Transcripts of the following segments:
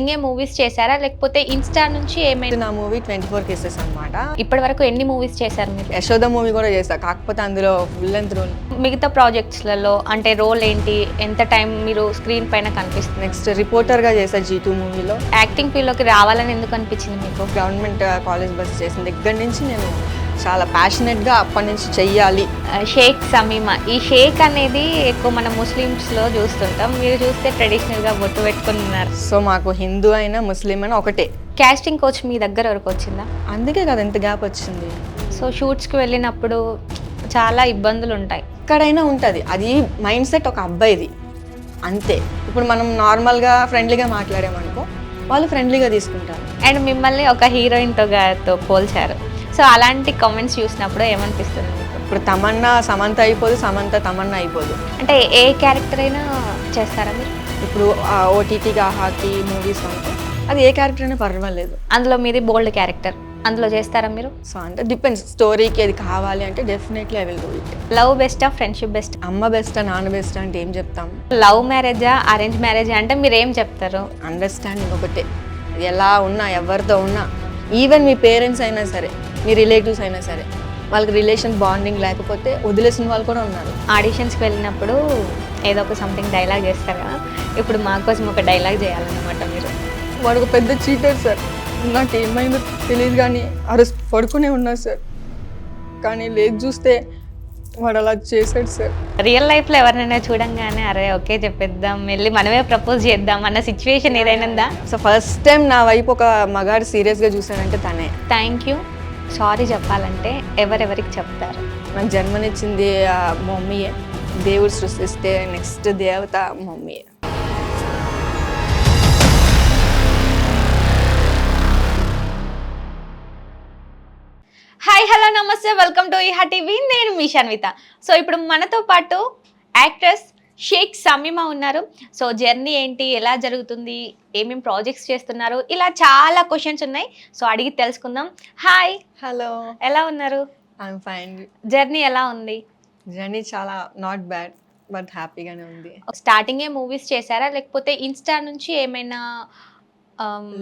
స్టార్టింగే మూవీస్ చేశారా? లేకపోతే ఇన్‌స్టా నుంచి ఏమైనా? నా మూవీ 24 కేసెస్ అనమాట. ఇప్పటి వరకు ఎన్ని మూవీస్ చేశారు మీరు? యశోద మూవీ కూడా చేశా, కాకపోతే అందులో ఫుల్ లెంత్ రోల్. మిగతా ప్రాజెక్ట్స్‌లలో అంటే రోల్ ఏంటి? ఎంత టైం మీరు స్క్రీన్ పైన కనిపిస్తుంది? నెక్స్ట్ రిపోర్టర్గా చేశా G2 మూవీలో. యాక్టింగ్ ఫీల్డ్‌లోకి రావాలని ఎందుకు అనిపించింది మీకు? గవర్నమెంట్ కాలేజ్ బస్ చేసిన దగ్గర నుంచి నేను చాలా ప్యాషనెట్గా అప్పటి నుంచి చెయ్యాలి. షేక్ సమీమా. ఈ షేక్ అనేది ఎక్కువ మన ముస్లిమ్స్‌లో చూస్తుంటాం. మీరు చూస్తే ట్రెడిషనల్‌గా బొట్టు పెట్టుకొని ఉన్నారు. సో మాకు హిందూ అయినా ముస్లిం అయినా ఒకటే. కాస్టింగ్ కోచ్ మీ దగ్గర వరకు వచ్చిందా? అందుకే కదా ఎంత గ్యాప్ వచ్చింది. సో షూట్స్కి వెళ్ళినప్పుడు చాలా ఇబ్బందులు ఉంటాయి. ఎక్కడైనా ఉంటుంది, అది మైండ్ సెట్ ఒక అబ్బాయిది అంతే. ఇప్పుడు మనం నార్మల్గా ఫ్రెండ్లీగా మాట్లాడామనుకో, వాళ్ళు ఫ్రెండ్లీగా తీసుకుంటారు. అండ్ మిమ్మల్ని ఒక హీరోయిన్తో పోల్చారు. సో అలాంటి కామెంట్స్ చూసినప్పుడు ఏమనిపిస్తుంది మీకు? ఇప్పుడు తమన్నా సమంత అయిపోదు, సమంత తమన్నా అయిపోదు. అంటే ఏ క్యారెక్టర్ అయినా చేస్తారా మీరు? ఇప్పుడు ఓటీటీగా హాకీ మూవీస్ అంటే అది ఏ క్యారెక్టర్ అయినా పర్వాలేదు. అందులో మీది బోల్డ్ క్యారెక్టర్, అందులో చేస్తారా మీరు? సో అంటే డిపెండ్స్, స్టోరీకి అది కావాలి అంటే definitely I will do it. Love బెస్టా, ఫ్రెండ్షిప్ బెస్ట్? అమ్మ బెస్టా, నాన్న బెస్టా అంటే ఏం చెప్తాం? లవ్ మ్యారేజా, అరేంజ్ మ్యారేజా అంటే మీరు ఏం చెప్తారు? అండర్స్టాండింగ్ ఒకటే. ఎలా ఉన్నా, ఎవరితో ఉన్నా, ఈవెన్ మీ పేరెంట్స్ అయినా సరే, మీ రిలేటివ్స్ అయినా సరే, వాళ్ళకి రిలేషన్ బాండింగ్ లేకపోతే వదిలేసిన వాళ్ళు కూడా ఉన్నారు. ఆడిషన్స్కి వెళ్ళినప్పుడు ఏదో ఒక సంథింగ్ డైలాగ్ చేస్తారు కదా, ఇప్పుడు మా కోసం ఒక డైలాగ్ చేయాలన్నమాట మీరు. వాడు ఒక పెద్ద చీటర్ సార్, నాకు ఏమైందో తెలియదు కానీ పడుకునే ఉన్నారు సార్, కానీ లేదు చూస్తే వాడు అలా చేశాడు సార్. రియల్ లైఫ్లో ఎవరినైనా చూడంగానే అరే ఓకే చెప్పేద్దాం, వెళ్ళి మనమే ప్రపోజ్ చేద్దాం అన్న సిచ్యువేషన్ ఏదైనా ఉందా? సో ఫస్ట్ టైం నా వైపు ఒక మగాడు సీరియస్గా చూశాడంటే తనే. థ్యాంక్ యూ, సారీ చెప్పాలంటే ఎవరెవరికి చెప్తారు? నాకు జన్మనిచ్చింది మమ్మీయే, దేవుడు సృష్టిస్తే నెక్స్ట్ దేవత మమ్మీయే. హాయ్ హలో నమస్తే, వెల్కమ్ టు ఈహా టీవీ. నేను మీ షన్విత. సో ఇప్పుడు మనతో పాటు యాక్ట్రెస్ షేక్ సమీమా ఉన్నారు. సో జర్నీ ఏంటి, ఎలా జరుగుతుంది, ఏమేమి ప్రాజెక్ట్స్ చేస్తున్నారు, ఇలా చాలా క్వశ్చన్స్ ఉన్నాయి. సో అడిగి తెలుసుకుందాం. హాయ్, హలో, ఎలా ఉన్నారు? I'm fine. జర్నీ ఎలా ఉంది? జర్నీ చాలా నాట్ బ్యాడ్, బట్ హ్యాపీగానే ఉంది. స్టార్టింగే మూవీస్ చేశారా? లేకపోతే ఇన్స్టా నుంచి ఏమైనా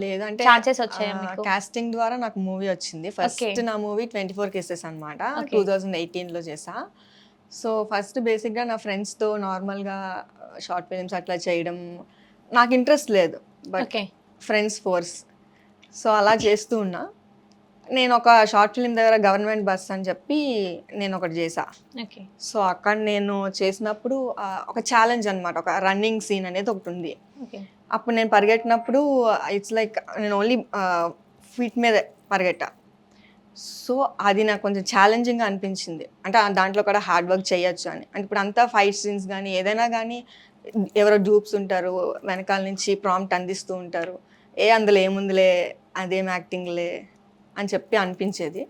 లేదంటే ఛాన్సెస్ వచ్చాయా మీకు? కాస్టింగ్ ద్వారా నాకు మూవీ వచ్చింది. ఫస్ట్ నా మూవీ 24 కేసెస్ అనమాట. 2018లో చేసా. సో ఫస్ట్ బేసిక్గా నా ఫ్రెండ్స్తో నార్మల్గా షార్ట్ ఫిలిమ్స్ అట్లా చేయడం నాకు ఇంట్రెస్ట్ లేదు, బట్ ఫ్రెండ్స్ ఫోర్స్. సో అలా చేస్తూ ఉన్నా. నేను ఒక షార్ట్ ఫిలిం దగ్గర గవర్నమెంట్ బస్ అని చెప్పి నేను ఒకటి చేసా. సో అక్కడ నేను చేసినప్పుడు ఒక ఛాలెంజ్ అనమాట, ఒక రన్నింగ్ సీన్ అనేది ఒకటి ఉంది. అప్పుడు నేను పరిగెట్టినప్పుడు ఇట్స్ లైక్ నేను ఓన్లీ ఫీట్ మీద పరిగెట్టా. సో అది నాకు కొంచెం ఛాలెంజింగ్గా అనిపించింది. అంటే దాంట్లో కూడా హార్డ్ వర్క్ చేయొచ్చు అని. అంటే ఇప్పుడు అంతా ఫైట్ సీన్స్ కానీ ఏదైనా కానీ ఎవరో డూప్స్ ఉంటారు, వెనకాల నుంచి ప్రాంప్ట్ అందిస్తూ ఉంటారు, అందులో ఏముందిలే, అదేం యాక్టింగ్లే అని చెప్పి అనిపించేది.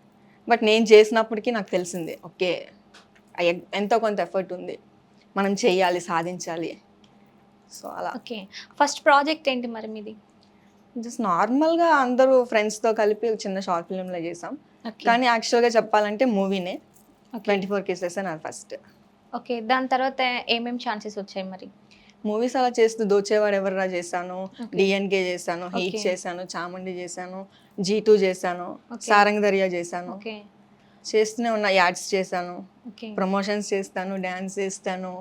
బట్ నేను చేసినప్పటికీ నాకు తెలిసింది ఓకే ఎంతో కొంత ఎఫర్ట్ ఉంది, మనం చెయ్యాలి, సాధించాలి. సో అలా. ఓకే, ఫస్ట్ ప్రాజెక్ట్ ఏంటి మరి మీది? జస్ట్ నార్మల్గా అందరూ ఫ్రెండ్స్తో కలిపి చిన్న షార్ట్ ఫిల్మ్లో చేసాం. కానీ యాక్చువల్గా చెప్పాలంటే మూవీనే 24 కేసెస్ అని ఫస్ట్. ఓకే, దాని తర్వాత ఏమేమి ఛాన్సెస్ వచ్చాయి మరి? మూవీస్ అలా చేస్తూ దోచేవాడు ఎవర్రా చేశాను, డిఎన్కే చేశాను, హీట్ చేశాను, చాముండి చేశాను, G2 చేశాను, సారంగ్ దరియా చేశాను. చేస్తూనే ఉన్న, యాడ్స్ చేశాను, ప్రమోషన్స్ చేస్తాను, డ్యాన్స్ చేస్తాను,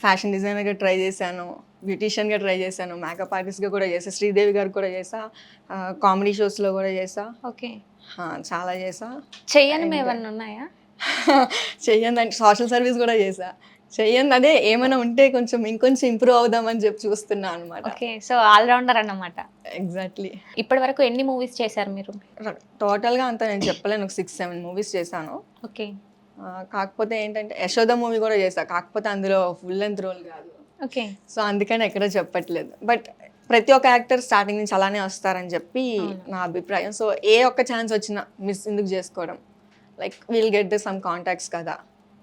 ఫ్యాషన్ డిజైనర్గా ట్రై చేశాను, బ్యూటీషియన్గా ట్రై చేశాను, మేకప్ ఆర్టిస్ట్గా కూడా చేసా, శ్రీదేవి గారు కూడా చేసా, కామెడీ షోస్లో కూడా చేసా. ఓకే, చాలా చేసా. చెయ్యని ఏమన్నా ఉన్నాయా? చెయ్యండి అంటే సోషల్ సర్వీస్ కూడా చేసా. చెయ్యండి అదే ఏమైనా ఉంటే కొంచెం ఇంకొంచెం ఇంప్రూవ్ అవుదామని చెప్పి చూస్తున్నా అనమాట. ఓకే, సో ఆల్రౌండర్ అన్నమాట. ఎగ్జాక్ట్లీ. ఇప్పటి వరకు ఎన్ని మూవీస్ చేశారు మీరు? టోటల్గా అంతా నేను చెప్పలేను, ఒక 6-7 మూవీస్ చేశాను. ఓకే, కాకపోతే ఏంటంటే యశోద మూవీ కూడా చేశా, కాకపోతే అందులో ఫుల్ లెంత్ రోల్ కాదు. ఓకే, సో అందుకని ఎక్కడో చెప్పట్లేదు. బట్ ప్రతి ఒక్క యాక్టర్ స్టార్టింగ్ నుంచి అలానే వస్తారని చెప్పి నా అభిప్రాయం. సో ఏ ఒక్క ఛాన్స్ వచ్చినా మిస్ ఎందుకు చేసుకోవడం, like will get the sum contacts కదా,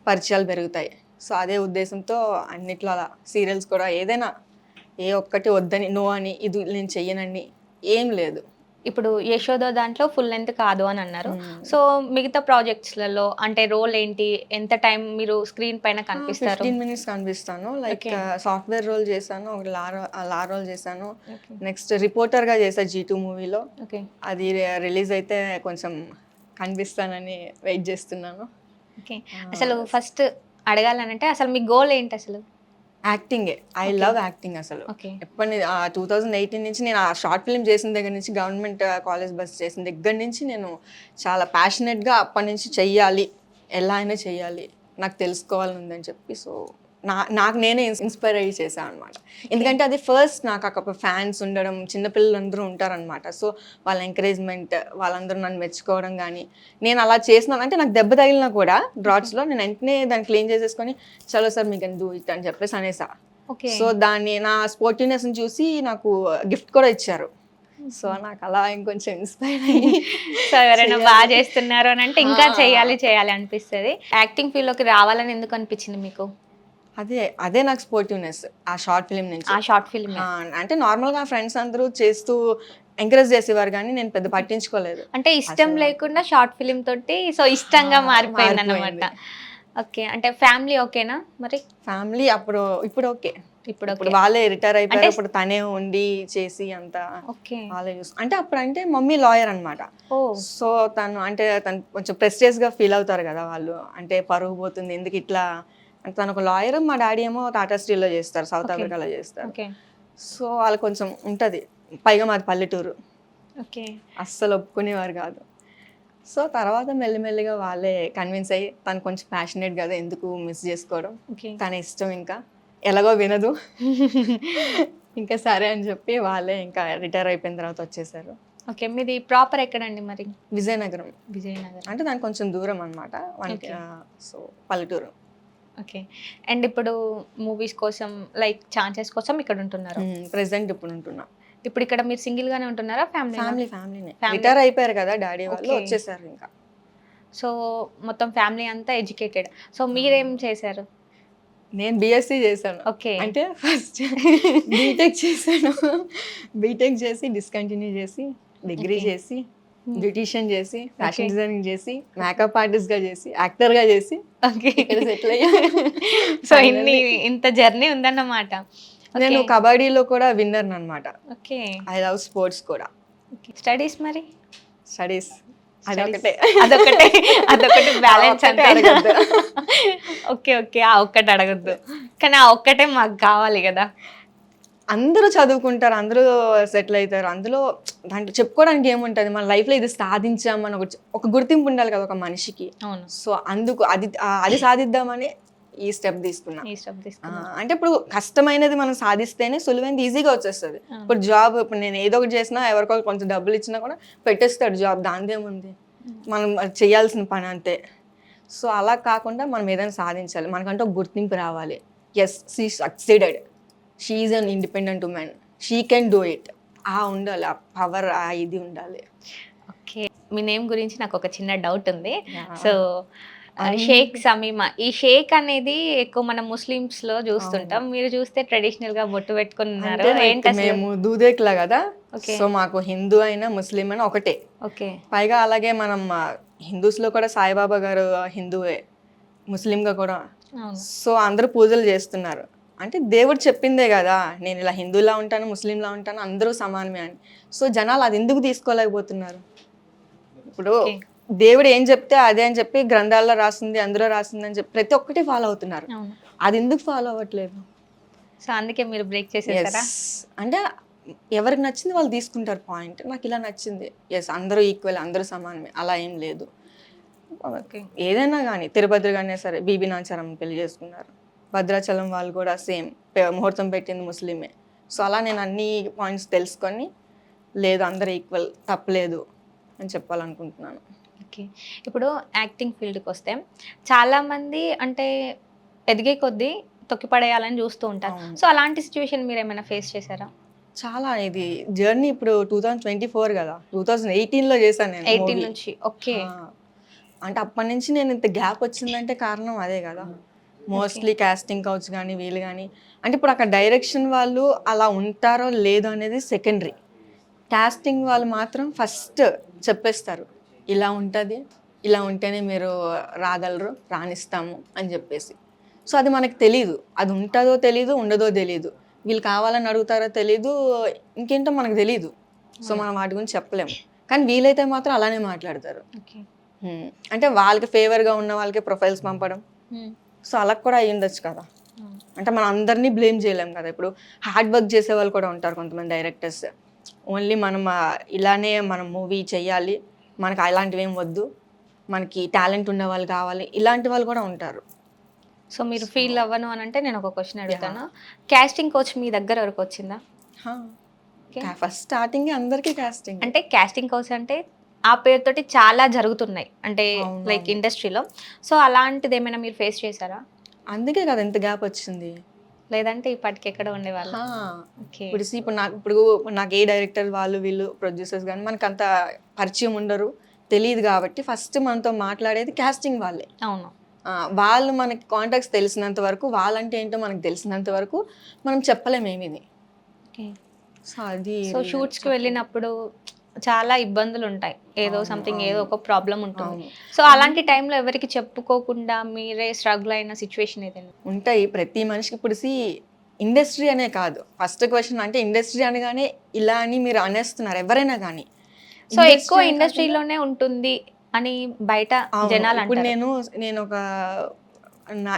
పరిచయాలు పెరుగుతాయి. సో అదే ఉద్దేశంతో అన్నిట్లో అలా సీరియల్స్ కూడా ఏదైనా ఏ ఒక్కటి వద్దని, నో అని, ఇది నేను చెయ్యనని ఏం లేదు. ఇప్పుడు యశోద దాంట్లో ఫుల్ లెంత్ కాదు అని అన్నారు. సో మిగతా ప్రాజెక్ట్స్‌లలో అంటే రోల్ ఏంటి? ఎంత టైం మీరు స్క్రీన్ పైన కనిపిస్తారు? 15 మినిట్స్ కనిపిస్తాను. లైక్ సాఫ్ట్‌వేర్ రోల్ చేశాను. ఒక లా రోల్ చేశాను. ఓకే. నెక్స్ట్ రిపోర్టర్‌గా చేశా 'G2' మూవీలో. ఓకే. అది రిలీజ్ అయితే కొంచెం కనిపిస్తానని వెయిట్ చేస్తున్నాను. ఓకే. అసలు ఫస్ట్ అడగాలనంటే అసలు మీ గోల్ ఏంటి అసలు? యాక్టింగే. ఐ లవ్ యాక్టింగ్ అసలు. ఓకే. 2018 నుంచి నేను ఆ షార్ట్ ఫిల్మ్ చేసిన దగ్గర నుంచి గవర్నమెంట్ కాలేజ్ బస్ చేసిన దగ్గర నుంచి నేను చాలా ప్యాషనెట్‌గా అప్పటి నుంచి చెయ్యాలి. ఎలా అయినా చెయ్యాలి. నాకు తెలుసుకోవాలని ఉందని చెప్పి నాకు నేనే ఇన్స్పైర్ అయ్యి చేశాను అనమాట. ఎందుకంటే అది ఫస్ట్ నాకు అక్కడ ఫ్యాన్స్ ఉండడం, చిన్నపిల్లలందరూ ఉంటారనమాట. సో వాళ్ళ ఎంకరేజ్మెంట్, వాళ్ళందరూ నన్ను మెచ్చుకోవడం కానీ, నేను అలా చేసినాను అంటే నాకు దెబ్బ తగిలినా కూడా డ్రాట్స్లో నేను వెంటనే దాన్ని క్లీన్ చేసేసుకొని చలో sir me can do it అని చెప్పేసి అనేసా. ఓకే. సో దాన్ని నా స్పోర్టివ్నెస్ని చూసి నాకు గిఫ్ట్ కూడా ఇచ్చారు. సో నాకు అలా ఇంకొంచెం ఇన్స్పైర్ అయ్యి సో ఎవరైనా బాగా చేస్తున్నారు అని అంటే ఇంకా చేయాలి అనిపిస్తుంది. యాక్టింగ్ ఫీల్డ్‌లోకి రావాలని ఎందుకు అనిపించింది మీకు? అదే నాకు స్పోర్టివ్నెస్ ఆ షార్ట్ ఫిల్మ్ నుంచి. ఆ షార్ట్ ఫిల్మ్ అంటే నార్మల్గా ఫ్రెండ్స్ అందరూ చేస్తూ ఎంకరేజ్ చేసేవారు కానీ నేను పెద్ద పట్టించుకోలేదు. అంటే ఇష్టం లేకుండా షార్ట్ ఫిల్మ్ తోటి సో ఇష్టంగా మారిపోయింది అన్నమాట. ఓకే. అంటే ఫ్యామిలీ ఓకేనా మరి? ఫ్యామిలీ ఇప్పుడు ఓకే. ఇప్పుడు వాళ్ళే రిటైర్ అయిపోయారు. ఇప్పుడు తనే ఉండి చేసి అంతా ఓకే. వాళ్ళే చూసు అంటే అప్పుడంటే మమ్మీ లాయర్ అనమాట. ఓ సో తను కొంచెం ప్రెస్టేజ్గా ఫీల్ అవుతారు కదా వాళ్ళు. అంటే పరుగు పోతుంది ఎందుకు ఇట్లా అంటే తను ఒక లాయర్, మా డాడీ ఏమో టాటా స్టీల్లో చేస్తారు, సౌత్ ఆఫ్రికాలో చేస్తారు. ఓకే. సో వాళ్ళు కొంచెం ఉంటుంది. పైగా మాది పల్లెటూరు, ఓకే. అస్సలు ఒప్పుకునేవారు కాదు. సో తర్వాత మెల్లిమెల్లిగా వాళ్ళే కన్విన్స్ అయ్యి తను కొంచెం ప్యాషనేట్ కదా ఎందుకు మిస్ చేసుకోవడం, ఓకే. తన ఇష్టం ఇంకా ఎలాగో వినదు ఇంకా సరే అని చెప్పి వాళ్ళే ఇంకా రిటైర్ అయిపోయిన తర్వాత వచ్చేసారు. ఓకే. మీది ప్రాపర్ ఎక్కడండి మరి? విజయనగరం. విజయనగరం. అంటే దానికి కొంచెం దూరం అనమాట. సో పల్లెటూరు. ఓకే. అండ్ ఇప్పుడు మూవీస్ కోసం లైక్ ఛాన్సెస్ కోసం ఇక్కడ ఉంటున్నారు. ప్రెసెంట్ ఇప్పుడు ఉంటున్నా. ఇప్పుడు ఇక్కడ మీరు సింగిల్ గానే ఉంటున్నారా? ఫ్యామిలీనే రిటైర్ అయిపోయారు కదా డాడీ వాళ్ళు, వచ్చేసారు ఇంకా. సో మొత్తం ఫ్యామిలీ అంతా ఎడ్యుకేటెడ్. సో మీరేం చేశారు? నేను బీఎస్సీ చేశాను. ఓకే. అంటే ఫస్ట్ బీటెక్ చేశాను. బీటెక్ చేసి డిస్కంటిన్యూ చేసి డిగ్రీ చేసి బ్యూటీషియన్ చేసి ఫ్యాషన్ డిజైనింగ్ చేసి మేకప్ ఆర్టిస్ట్ గా చేసి యాక్టర్ గా చేసి ఇక్కడ సెటిల్ అయ్యా. సో ఇంత జర్నీ ఉందన్నమాట. నేను కబడ్డీలో కూడా విన్నర్ అనమాట. ఓకే. ఐ లవ్ స్పోర్ట్స్ కూడా. స్టడీస్ మరి? స్టడీస్ అదొకటే బ్యాలెన్స్ అంటే ఓకే. ఆ ఒక్కటి అడగద్దు కానీ ఆ ఒక్కటే మాకు కావాలి కదా. అందరూ చదువుకుంటారు, అందరూ సెటిల్ అవుతారు, అందులో దాంట్లో చెప్పుకోవడానికి ఏముంటుంది, మన లైఫ్లో ఇది సాధించామని ఒక గుర్తింపు ఉండాలి కదా ఒక మనిషికి. అవును. సో అందుకు అది సాధిద్దామని ఈ స్టెప్ తీసుకున్నా. అంటే ఇప్పుడు కష్టమైనది మనం సాధిస్తేనే సులువైనది ఈజీగా వచ్చేస్తుంది. ఇప్పుడు జాబ్, ఇప్పుడు నేను ఏదో ఒకటి చేసినా ఎవరికో కొంచెం డబ్బులు ఇచ్చినా కూడా పెట్టేస్తాడు జాబ్, దానిదేముంది, మనం చేయాల్సిన పని అంతే. సో అలా కాకుండా మనం ఏదైనా సాధించాలి, మనకంటే ఒక గుర్తింపు రావాలి. Yes, she succeeded, she is an independent woman, she can do it. ఉండాలి, ఆ పవర్, ఇది ఉండాలి. ఓకే. మీ నేమ్ గురించి నాకు ఒక చిన్న డౌట్ ఉంది. సో షేక్ సమీమా, ఈ షేక్ అనేది ఎక్కువ మనం ముస్లిమ్స్ లో చూస్తుంటాం, మీరు చూస్తే ట్రెడిషనల్ గా బొట్టు పెట్టుకున్నారు. మేము దూదేకులా కదా, సో మాకు హిందూ అయినా ముస్లిం అయినా ఒకటే. ఓకే. పైగా అలాగే మనం హిందూస్ లో కూడా సాయిబాబా గారు హిందూవే, ముస్లిం గా కూడా. సో అందరూ పూజలు చేస్తున్నారు. అంటే దేవుడు చెప్పిందే కదా, నేను ఇలా హిందూలా ఉంటాను, ముస్లింలా ఉంటాను, అందరూ సమానమే అని. సో జనాలు అది ఎందుకు తీసుకోలేకపోతున్నారు? ఇప్పుడు దేవుడు ఏం చెప్తే అదే అని చెప్పి గ్రంథాల్లో రాసింది, అందులో రాసింది అని చెప్పి ప్రతి ఒక్కటి ఫాలో అవుతున్నారు. అది ఎందుకు ఫాలో అవ్వట్లేదు? సో అందుకే మీరు బ్రేక్ చేసేసారా? అంటే ఎవరికి నచ్చింది వాళ్ళు తీసుకుంటారు పాయింట్. నాకు ఇలా నచ్చింది, ఎస్ అందరూ ఈక్వల్, అందరూ సమానమే, అలా ఏం లేదు. ఏదైనా కానీ తిరుపతి కానీ సరే బీబీ నాచారం పెళ్లి చేసుకున్నారు, భద్రాచలం వాళ్ళు కూడా సేమ్, ముహూర్తం పెట్టింది ముస్లిమే. సో అలా నేను అన్ని పాయింట్స్ తెలుసుకొని లేదు అందరూ ఈక్వల్, తప్పలేదు అని చెప్పాలనుకుంటున్నాను. ఓకే. ఇప్పుడు యాక్టింగ్ ఫీల్డ్కి వస్తే చాలామంది అంటే ఎదిగే కొద్దీ తొక్కిపడేయాలని చూస్తూ ఉంటారు. సో అలాంటి సిచ్యువేషన్ మీరు ఏమైనా ఫేస్ చేశారా? చాలా, ఇది జర్నీ. ఇప్పుడు 2024 కదా, 2018లో చేశాను నేను. 18 నుంచి. ఓకే. అంటే అప్పటి నుంచి నేను ఇంత గ్యాప్ వచ్చిందంటే కారణం అదే కదా. మోస్ట్లీ కాస్టింగ్ కౌచ్ కానీ వీళ్ళు కానీ, అంటే ఇప్పుడు అక్కడ డైరెక్షన్ వాళ్ళు అలా ఉంటారో లేదో అనేది సెకండరీ. కాస్టింగ్ వాళ్ళు మాత్రం ఫస్ట్ చెప్పేస్తారు, ఇలా ఉంటుంది, ఇలా ఉంటేనే మీరు రాగలరు, రాణిస్తాము అని చెప్పేసి. సో అది మనకు తెలీదు, అది ఉంటుందో తెలీదు, ఉండదో తెలీదు, వీళ్ళు కావాలని అడుగుతారో తెలీదు, ఇంకేంటో మనకు తెలీదు. సో మనం వాటి గురించి చెప్పలేము. కానీ వీలైతే మాత్రం అలానే మాట్లాడతారు. ఓకే. అంటే వాళ్ళకి ఫేవర్గా ఉన్న వాళ్ళకి ప్రొఫైల్స్ పంపడం, సో అలా కూడా అయ్యి ఉండొచ్చు కదా. అంటే మనం అందరినీ బ్లేమ్ చేయలేం కదా. ఇప్పుడు హార్డ్ వర్క్ చేసే వాళ్ళు కూడా ఉంటారు కొంతమంది డైరెక్టర్స్. ఓన్లీ మనం ఇలానే మనం మూవీ చెయ్యాలి, మనకు అలాంటివి ఏం వద్దు, మనకి టాలెంట్ ఉన్న వాళ్ళు కావాలి, ఇలాంటి వాళ్ళు కూడా ఉంటారు. సో మీరు ఫీల్ అవ్వను అని అంటే నేను ఒక క్వశ్చన్ అడుగుతాను. కాస్టింగ్ కోచ్ మీ దగ్గర వరకు వచ్చిందా? ఫస్ట్ స్టార్టింగ్ అందరికీ కాస్టింగ్. అంటే కాస్టింగ్ కోచ్ అంటే ఆ పేరుతోటి చాలా జరుగుతున్నాయి అంటే అవును. లైక్ ఇండస్ట్రీలో. సో అలాంటిది ఏమైనా మీరు ఫేస్ చేశారా? అందుకే కదా ఎంత గ్యాప్ వచ్చింది. లేదంటే ఇప్పటికి ఎక్కడ ఉండేవాళ్ళు? ఓకే. ఇప్పుడు నాకు ఏ డైరెక్టర్ వాళ్ళు వీళ్ళు ప్రొడ్యూసర్స్ కానీ మనకు అంత పరిచయం ఉండరు, తెలియదు. కాబట్టి ఫస్ట్ మనతో మాట్లాడేది కాస్టింగ్ వాళ్ళే. అవును. వాళ్ళు మనకి కాంటాక్ట్స్ తెలిసినంత వరకు, వాళ్ళంటే ఏంటో మనకు తెలిసినంత వరకు మనం చెప్పలేమేమిది. ఓకే. సో అది సో షూట్స్కి వెళ్ళినప్పుడు చాలా ఇబ్బందులు ఉంటాయి, ఏదో సంథింగ్ ఏదో ఒక ప్రాబ్లం ఉంటుంది. సో అలాంటి టైంలో ఎవరికి చెప్పుకోకుండా మీరే స్ట్రగుల్ అయిన సిచ్యువేషన్ ఏదైనా? ఉంటాయి ప్రతి మనిషికి. ఇప్పుడు ఇండస్ట్రీ అనే కాదు, ఫస్ట్ క్వశ్చన్ అంటే ఇండస్ట్రీ అనగానే ఇలా అని మీరు అనేస్తున్నారు ఎవరైనా కానీ. సో ఎక్కువ ఇండస్ట్రీలోనే ఉంటుంది అని బయట జనాలు ఇప్పుడు అంటారు. నేను ఒక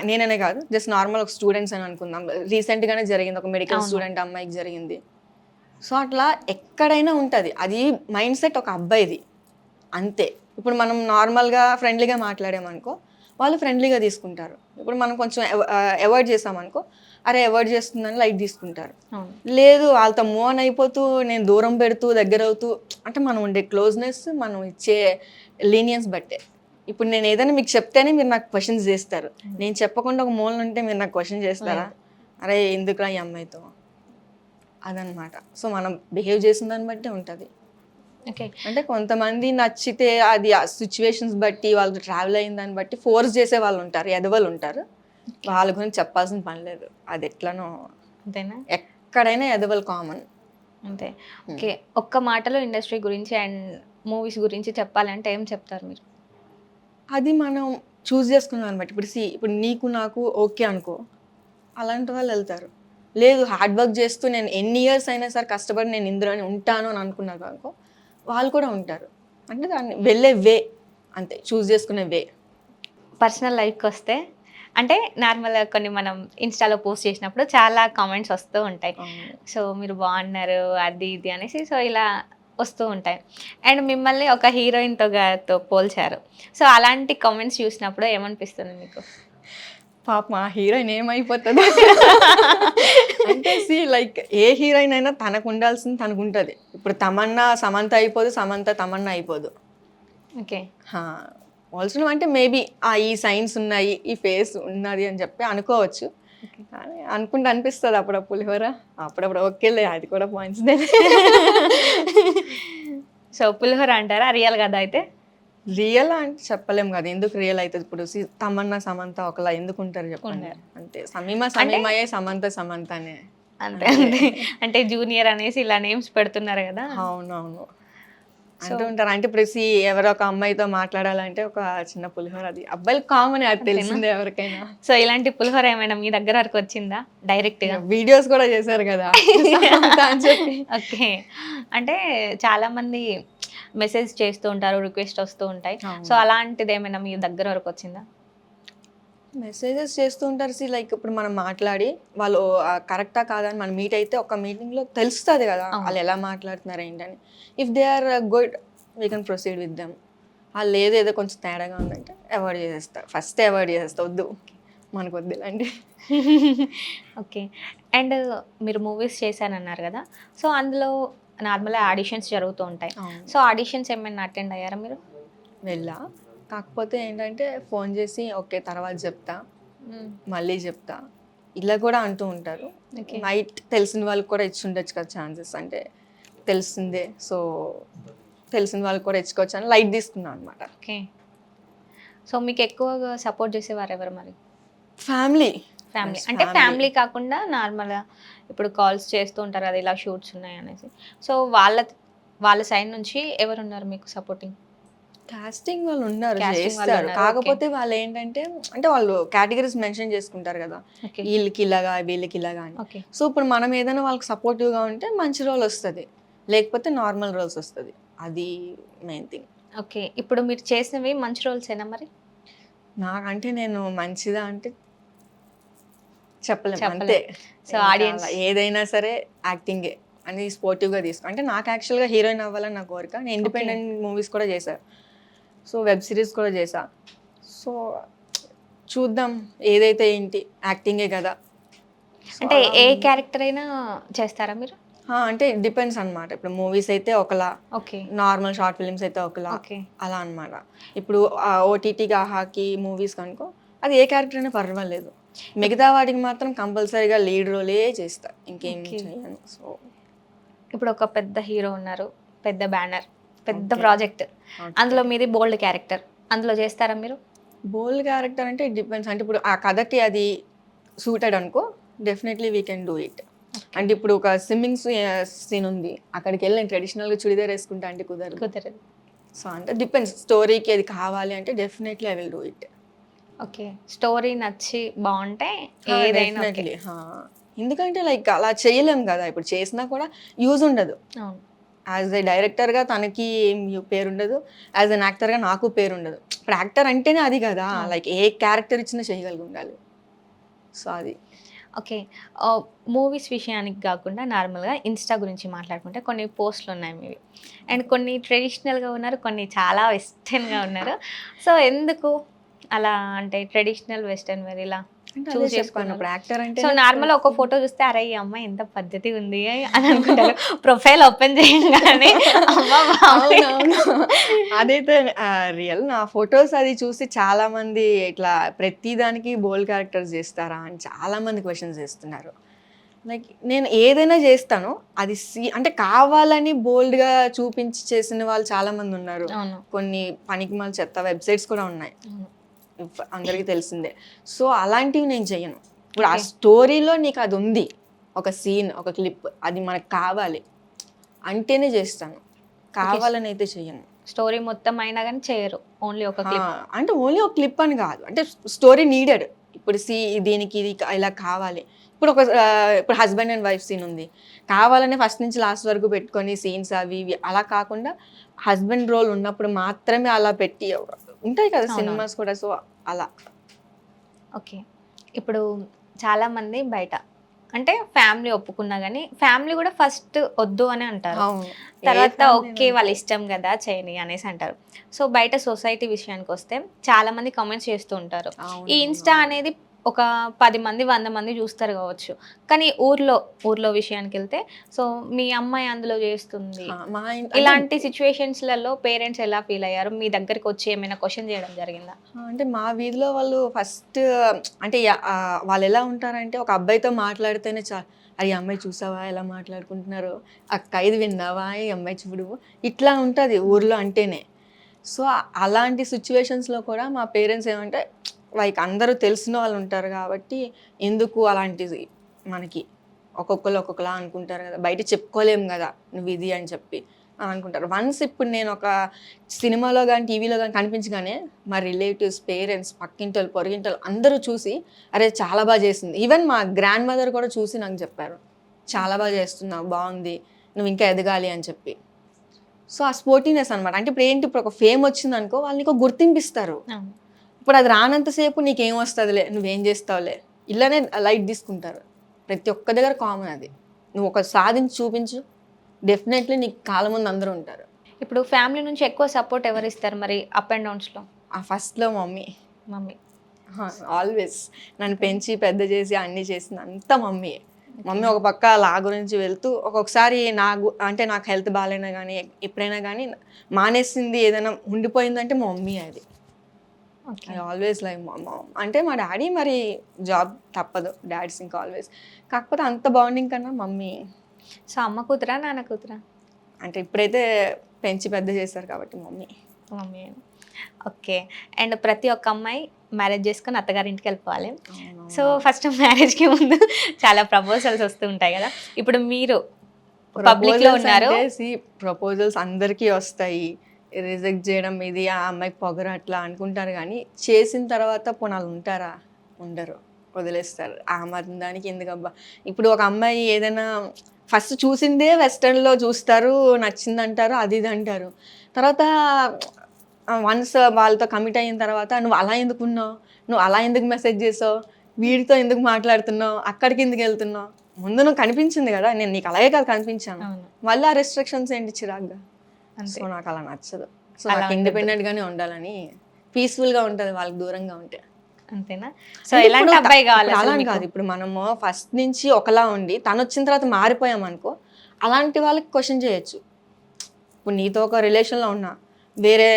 నేననే కాదు, జస్ట్ నార్మల్ ఒక స్టూడెంట్స్ అని అనుకుందాం. రీసెంట్గానే జరిగింది, ఒక మెడికల్ స్టూడెంట్ అమ్మాయికి జరిగింది. సో అట్లా ఎక్కడైనా ఉంటుంది, అది మైండ్ సెట్ ఒక అబ్బాయిది అంతే. ఇప్పుడు మనం నార్మల్గా ఫ్రెండ్లీగా మాట్లాడామనుకో వాళ్ళు ఫ్రెండ్లీగా తీసుకుంటారు. ఇప్పుడు మనం కొంచెం అవాయిడ్ చేసామనుకో, అరే అవాయిడ్ చేస్తుందని లైట్ తీసుకుంటారు. లేదు వాళ్ళతో మూవ్ ఆన్ అయిపోతూ నేను దూరం పెడుతూ దగ్గర అవుతూ, అంటే మనం ఉండే క్లోజ్నెస్, మనం ఇచ్చే లీనియన్స్ బట్టే. ఇప్పుడు నేను ఏదైనా మీకు చెప్తేనే మీరు నాకు క్వశ్చన్స్ చేస్తారు, నేను చెప్పకుండా ఒక మూలన ఉంటే మీరు నాకు క్వశ్చన్ చేస్తారా, అరే ఎందుకురా ఈ అమ్మాయితో, అదనమాట. సో మనం బిహేవ్ చేసిన దాన్ని బట్టి ఉంటుంది. ఓకే. అంటే కొంతమంది నచ్చితే అది ఆ సిచ్యువేషన్స్ బట్టి, వాళ్ళు ట్రావెల్ అయిన దాన్ని బట్టి ఫోర్స్ చేసే వాళ్ళు ఉంటారు, ఎదవలు ఉంటారు. వాళ్ళ గురించి చెప్పాల్సిన పని లేదు, అది ఎట్లనో అంతేనా? ఎక్కడైనా ఎదవలు కామన్. అంతే. ఓకే. ఒక్క మాటలో ఇండస్ట్రీ గురించి అండ్ మూవీస్ గురించి చెప్పాలంటే ఏం చెప్తారు మీరు? అది మనం చూస్ చేసుకున్నాం అనమాట. ఇప్పుడు నీకు నాకు ఓకే అనుకో, అలాంటి వాళ్ళు వెళ్తారు. లేదు హార్డ్ వర్క్ చేస్తూ నేను ఎన్ని ఇయర్స్ అయినా సరే కష్టపడి నేను ఇందులోనే ఉంటాను అని అనుకున్నారు అనుకో, వాళ్ళు కూడా ఉంటారు. అంటే దాన్ని వెళ్ళే వే అంతే, చూస్ చేసుకునే వే. పర్సనల్ లైఫ్కి వస్తే అంటే నార్మల్గా కొన్ని మనం ఇన్స్టాలో పోస్ట్ చేసినప్పుడు చాలా కామెంట్స్ వస్తూ ఉంటాయి. సో మీరు బాగున్నారు అది ఇది అనేసి, సో ఇలా వస్తూ ఉంటాయి. అండ్ మిమ్మల్ని ఒక హీరోయిన్తో పోల్చారు. సో అలాంటి కామెంట్స్ చూసినప్పుడు ఏమనిపిస్తుంది మీకు? పాప మా హీరోయిన్ ఏమైపోతుందో అంటే లైక్ ఏ హీరోయిన్ అయినా తనకు ఉండాల్సింది తనకు ఉంటుంది. ఇప్పుడు తమన్నా సమంత అయిపోదు, సమంత తమన్నా అయిపోదు. ఓకే. ఆల్సో అంటే మేబీ ఈ సైన్స్ ఉన్నాయి, ఈ ఫేస్ ఉన్నది అని చెప్పి అనుకోవచ్చు. కానీ అనుకుంటే అనిపిస్తుంది అప్పుడప్పుడు పులిహోర, అప్పుడప్పుడు ఓకేలే అది కూడా పాయింట్స్. సో పులిహోర అంటారా రియల్ కదా? అయితే రియల్ అంటే చెప్పలేము కదా, ఎందుకు రియల్ అవుతుంది. ఇప్పుడు తమన్నా సమంత ఒకలా ఎందుకు ఉంటారు చెప్పండి. అంటే సమీమయే, సమంత సమంతనే. అంతే అంతే. అంటే జూనియర్ అనేసి ఇలా నేమ్స్ పెడుతున్నారు కదా. అవునవును అంటూ ఉంటారు. అంటే ఎవరో ఒక అమ్మాయితో మాట్లాడాలంటే ఒక చిన్న పులిహోర, అది అబ్బాయిలు కామన్, అది తెలిసిందే ఎవరికైనా. సో ఇలాంటి పులిహోర ఏమైనా మీ దగ్గర వరకు వచ్చిందా డైరెక్ట్ గా? వీడియోస్ కూడా చేశారు కదా అని చెప్పి. ఓకే. అంటే చాలా మంది మెసేజ్ చేస్తూ ఉంటారు, రిక్వెస్ట్ వస్తూ ఉంటాయి. సో అలాంటిది ఏమైనా మీ దగ్గర వరకు వచ్చిందా? మెసేజెస్ చేస్తూ ఉంటారు. లైక్ ఇప్పుడు మనం మాట్లాడి వాళ్ళు కరెక్టా కాదని మనం మీట్ అయితే ఒక మీటింగ్లో తెలుస్తుంది కదా వాళ్ళు ఎలా మాట్లాడుతున్నారు ఏంటని. If they are good we can proceed with them. వాళ్ళు ఏదో కొంచెం తేడాగా ఉందంటే అవాయిడ్ చేసేస్తారు, ఫస్ట్ అవాయిడ్ చేసేస్తా, వద్దు మనకు వద్దు ఇలాంటి. ఓకే. అండ్ మీరు మూవీస్ చేశానన్నారు కదా, సో అందులో నార్మల్గా ఆడిషన్స్ జరుగుతూ ఉంటాయి. సో ఆడిషన్స్ ఏమైనా అటెండ్ అయ్యారా మీరు? వెళ్ళా, కాకపోతే ఏంటంటే ఫోన్ చేసి ఓకే తర్వాత చెప్తా, మళ్ళీ చెప్తా, ఇలా కూడా అంటూ ఉంటారు. నైట్ తెలిసిన వాళ్ళకి కూడా ఇచ్చి ఉండొచ్చు కదా ఛాన్సెస్, అంటే తెలిసిందే సో తెలిసిన వాళ్ళకి కూడా ఇచ్చుకోవచ్చు అని లైట్ తీసుకున్నాను అనమాట. ఓకే. సో మీకు ఎక్కువగా సపోర్ట్ చేసేవారు ఎవరు మరి? ఫ్యామిలీ. అంటే ఫ్యామిలీ కాకుండా నార్మల్గా ఇప్పుడు కాల్స్ చేస్తూ ఉంటారు కదా ఇలా షూట్స్ ఉన్నాయి అనేసి, సో వాళ్ళ వాళ్ళ సైడ్ నుంచి ఎవరున్నారు మీకు సపోర్టింగ్? కాస్టింగ్ వాళ్ళు ఉన్నారు, Casting వాళ్ళు చేస్తారు. ఉన్నారు, కాకపోతే వాళ్ళు ఏంటంటే అంటే వాళ్ళు కేటగిరీస్ మెన్షన్ చేసుకుంటారు కదా, ఓకే వీళ్ళకి ఇలాగా వీళ్ళకి ఇలాగా అని. ఓకే సో ఇప్పుడు మనం ఏదైనా వాళ్ళకి సపోర్టివ్గా ఉంటే మంచి రోల్ వస్తుంది, లేకపోతే నార్మల్ రోల్స్ వస్తుంది. అది మెయిన్ థింగ్. ఓకే. ఇప్పుడు మీరు చేసినవి మంచి రోల్సేనా మరి? నాకంటే నేను మంచిదా అంటే చెప్పలేము, చెప్పలేం. అంతే. సో ఇంకా ఆడియన్స్ అలా ఏదైనా సరే యాక్టింగే అని స్పోర్టివ్గా తీసుకో. అంటే నాకు యాక్చువల్గా హీరోయిన్ అవ్వాలని నా కోరిక. నేను ఇండిపెండెంట్ మూవీస్ కూడా చేశాను, సో వెబ్ సిరీస్ కూడా చేశా. సో చూద్దాం ఏదైతే ఏంటి, యాక్టింగే కదా. సో అంటే అలా ఏ ఉంది. క్యారెక్టర్ అయినా చేస్తారా మీరు? అంటే డిపెండ్స్ అన్నమాట. ఇప్పుడు మూవీస్ అయితే ఒకలా, ఓకే నార్మల్ షార్ట్ ఫిల్మ్స్ అయితే ఒకలా, ఓకే అలా అన్నమాట. ఇప్పుడు ఓటీటీకి ఆహాకి మూవీస్ కనుకో అది ఏ క్యారెక్టర్ అయినా పర్వాలేదు. మిగతా వాటికి మాత్రం కంపల్సరీగా లీడ్ రోలే చేస్తా, ఇంకేం Okay. చేయను. సో ఇప్పుడు ఒక పెద్ద హీరో ఉన్నారు, పెద్ద బ్యానర్, పెద్ద Okay. ప్రాజెక్ట్, అందులో మీది బోల్డ్ క్యారెక్టర్, అందులో చేస్తారా మీరు? బోల్డ్ క్యారెక్టర్ అంటే డిపెండ్స్. అంటే ఇప్పుడు ఆ కథకి అది సూటెడ్ అనుకో, definitely we can do it. అంటే ఇప్పుడు ఒక స్విమ్మింగ్ సీన్ ఉంది, అక్కడికి వెళ్ళి నేను ట్రెడిషనల్గా చుడిదార్ వేసుకుంటా అంటే కుదరదు. కుదరదు. సో అంటే డిపెండ్స్, స్టోరీకి అది కావాలి అంటే definitely I will do it. Okay. Story నచ్చి బాగుంటే ఏదైనా ఓకే. డెఫినెట్లీ. ఎందుకంటే లైక్ అలా చేయలేం కదా, ఇప్పుడు చేసినా కూడా యూజ్ ఉండదు. అవును. యాజ్ ఏ డైరెక్టర్గా తనకి ఏం పేరు ఉండదు, యాజ్ అన్ యాక్టర్గా నాకు పేరు ఉండదు. ఇప్పుడు యాక్టర్ అంటేనే అది కదా, లైక్ ఏ క్యారెక్టర్ ఇచ్చినా చేయగలిగి ఉండాలి. సో అది ఓకే. మూవీస్ విషయానికి కాకుండా నార్మల్గా ఇన్స్టా గురించి మాట్లాడుకుంటే కొన్ని పోస్టులు ఉన్నాయి మీవి, అండ్ కొన్ని ట్రెడిషనల్గా ఉన్నారు, కొన్ని చాలా వెస్టర్న్గా ఉన్నారు. సో ఎందుకు అలా, అంటే ట్రెడిషనల్ వెస్టర్న్ వేర్ ఇలా అంటే చూస్ అదే చెప్పాను, చేసుకున్నారు? ఇప్పుడు యాక్టర్ అంటే సో నార్మల్ ఒక ఫోటో చూస్తే అరే ఈ అమ్మాయి ఎంత పద్ధతి ఉంది అని అనుకుంటారు. ప్రొఫైల్ ఓపెన్ చేయగానే అమ్మ బాబోయ్. అవునవును, అదైతే రియల్. నా ఫొటోస్ అది చూసి చాలా మంది ఇట్లా ప్రతి దానికి బోల్డ్ క్యారెక్టర్స్ చేస్తారా అని చాలా మంది క్వశ్చన్స్ చేస్తున్నారు. లైక్ నేను ఏదైనా చేస్తాను, అది అంటే కావాలని బోల్డ్గా చూపించి చేసిన వాళ్ళు చాలా మంది ఉన్నారు. అవును కొన్ని పనికిమాల చెత్త వెబ్సైట్స్ కూడా ఉన్నాయి, అవును. అందరికీ తెలిసిందే. సో అలాంటివి నేను చెయ్యను. ఇప్పుడు ఆ స్టోరీలో నీకు అది ఉంది, ఒక సీన్, ఒక క్లిప్, అది మనకు కావాలి అంటేనే చేస్తాను, కావాలని అయితే చెయ్యను. స్టోరీ మొత్తం అయినా కానీ చేయరు, ఓన్లీ ఒక క్లిప్. అంటే ఓన్లీ ఒక క్లిప్ అని కాదు, అంటే స్టోరీ నీడెడ్. ఇప్పుడు దీనికి ఇది ఇలా కావాలి. ఇప్పుడు ఇప్పుడు హస్బెండ్ అండ్ వైఫ్ సీన్ ఉంది, కావాలని ఫస్ట్ నుంచి లాస్ట్ వరకు పెట్టుకొని సీన్స్ అవి ఇవి అలా కాకుండా హస్బెండ్ రోల్ ఉన్నప్పుడు మాత్రమే అలా పెట్టి ఉంటాయి కదా సినిమాస్ కూడా. సో అలా. ఓకే. ఇప్పుడు చాలామంది బయట అంటే ఫ్యామిలీ ఒప్పుకున్నా కానీ ఫ్యామిలీ కూడా ఫస్ట్ వద్దు అని అంటారు, అవును. తర్వాత ఓకే వాళ్ళ ఇష్టం కదా చేయని అనేసి అంటారు. సో బయట సొసైటీ విషయానికి వస్తే చాలా మంది కామెంట్స్ చేస్తూ ఉంటారు. ఈ ఇన్స్టా అనేది ఒక 10 మంది 100 మంది చూస్తారు కావచ్చు, కానీ ఊర్లో విషయానికి వెళ్తే సో మీ అమ్మాయి అందులో చేస్తుంది, ఇలాంటి సిచ్యువేషన్స్లలో పేరెంట్స్ ఎలా ఫీల్ అయ్యారు? మీ దగ్గరికి వచ్చి ఏమైనా క్వశ్చన్ చేయడం జరిగిందా? అంటే మా వీధిలో వాళ్ళు ఫస్ట్ అంటే వాళ్ళు ఎలా ఉంటారంటే, ఒక అబ్బాయితో మాట్లాడితేనే అరే ఈ అమ్మాయి చూసావా ఎలా మాట్లాడుకుంటున్నారు, అక్క ఇది విన్నావా, ఈ అమ్మాయి చూడు, ఇట్లా ఉంటుంది ఊర్లో అంటేనే. సో అలాంటి సిచ్యువేషన్స్లో కూడా మా పేరెంట్స్ ఏమంటే లైక్ అందరూ తెలిసిన వాళ్ళు ఉంటారు కాబట్టి ఎందుకు అలాంటిది, మనకి ఒక్కొక్కరు ఒక్కొక్కలా అనుకుంటారు కదా, బయట చెప్పుకోలేము కదా నువ్వు ఇది అని చెప్పి అనుకుంటారు. వన్స్ ఇప్పుడు నేను ఒక సినిమాలో కానీ టీవీలో కానీ కనిపించగానే మా రిలేటివ్స్, పేరెంట్స్, పక్కింటోళ్ళు, పొరిగింటోళ్ళు అందరూ చూసి అరే చాలా బాగా చేసింది, ఈవెన్ మా గ్రాండ్ మదర్ కూడా చూసి నాకు చెప్పారు చాలా బాగా చేస్తున్నావు, బాగుంది, నువ్వు ఇంకా ఎదగాలి అని చెప్పి. సో ఆ స్పోర్టినెస్ అనమాట. అంటే ఇప్పుడు ఏంటి, ఇప్పుడు ఒక ఫేమ్ వచ్చింది అనుకో, వాళ్ళు నీకు గుర్తింపిస్తారు. ఇప్పుడు అది రానంతసేపు నీకేం వస్తుందిలే, నువ్వేం చేస్తావులే, ఇలానే లైట్ తీసుకుంటారు. ప్రతి ఒక్క దగ్గర కామన్ అది. నువ్వు ఒక సాధించి చూపించు, డెఫినెట్లీ నీకు కాలం ముందు అందరూ ఉంటారు. ఇప్పుడు ఫ్యామిలీ నుంచి ఎక్కువ సపోర్ట్ ఎవరు ఇస్తారు మరి అప్ అండ్ డౌన్స్లో? ఫస్ట్లో మమ్మీ మమ్మీ ఆల్వేస్ నన్ను పెంచి పెద్ద చేసి అన్నీ చేసింది అంతా మమ్మీ. మమ్మీ ఒక పక్క లా గురించి వెళ్తూ ఒక్కొక్కసారి అంటే నాకు హెల్త్ బాగాలైనా కానీ ఎప్పుడైనా కానీ మానేసింది ఏదైనా ఉండిపోయిందంటే మా మమ్మీ. అది ఐ ఆల్వేస్ లైక్ మా మామ్. అంటే మా డాడీ మరి జాబ్ తప్పదు, డాడీస్ ఇంకా ఆల్వేస్, కాకపోతే అంత బాండింగ్ కన్నా మమ్మీ. సో అమ్మ కూతురా నాన్న కూతురా? అంటే ఇప్పుడైతే పెంచి పెద్ద చేశారు కాబట్టి మమ్మీ. మమ్మీ. ఓకే. అండ్ ప్రతి ఒక్క అమ్మాయి మ్యారేజ్ చేసుకొని అత్తగారింటికి వెళ్ళిపోవాలి. సో ఫస్ట్ మ్యారేజ్కి ముందు చాలా ప్రపోజల్స్ వస్తూ ఉంటాయి కదా, ఇప్పుడు మీరు పబ్లిక్ లో ఉన్నారు. ప్రపోజల్స్ అందరికీ వస్తాయి, రిజెక్ట్ చేయడం ఇది ఆ అమ్మాయికి పొగరు అట్లా అనుకుంటారు, కానీ చేసిన తర్వాత పొనాలు ఉంటారా? ఉండరు, వదిలేస్తారు. ఆ మాత్రం దానికి ఎందుకబ్బా. ఇప్పుడు ఒక అమ్మాయి ఏదైనా ఫస్ట్ చూసిందే వెస్టర్న్లో చూస్తారు, నచ్చిందంటారు, అది ఇది అంటారు. తర్వాత వన్స్ వాళ్ళతో కమిట్ అయిన తర్వాత నువ్వు అలా ఎందుకున్నావు, నువ్వు అలా ఎందుకు మెసేజ్ చేసావు, వీడితో ఎందుకు మాట్లాడుతున్నావు, అక్కడికి ఎందుకు వెళ్తున్నావు, ముందు నువ్వు కనిపించింది కదా, నేను నీకు అలాగే కదా కనిపించాను, మళ్ళీ ఆ రెస్ట్రిక్షన్స్ ఏంటి చిరాగ్గా. సో నాకు అలా నచ్చదు. సో నాకు ఇండిపెండెంట్గానే ఉండాలని, పీస్ఫుల్గా ఉంటుంది వాళ్ళకి దూరంగా ఉంటే. అంతేనా? సో ఎలాంటి అబ్బాయి కావాలి? అలా కాదు, ఇప్పుడు మనము ఫస్ట్ నుంచి ఒకలా ఉండి తను వచ్చిన తర్వాత మారిపోయాం అనుకో, అలాంటి వాళ్ళకి క్వశ్చన్ చేయొచ్చు. ఇప్పుడు నీతో ఒక రిలేషన్లో ఉన్నా, వేరే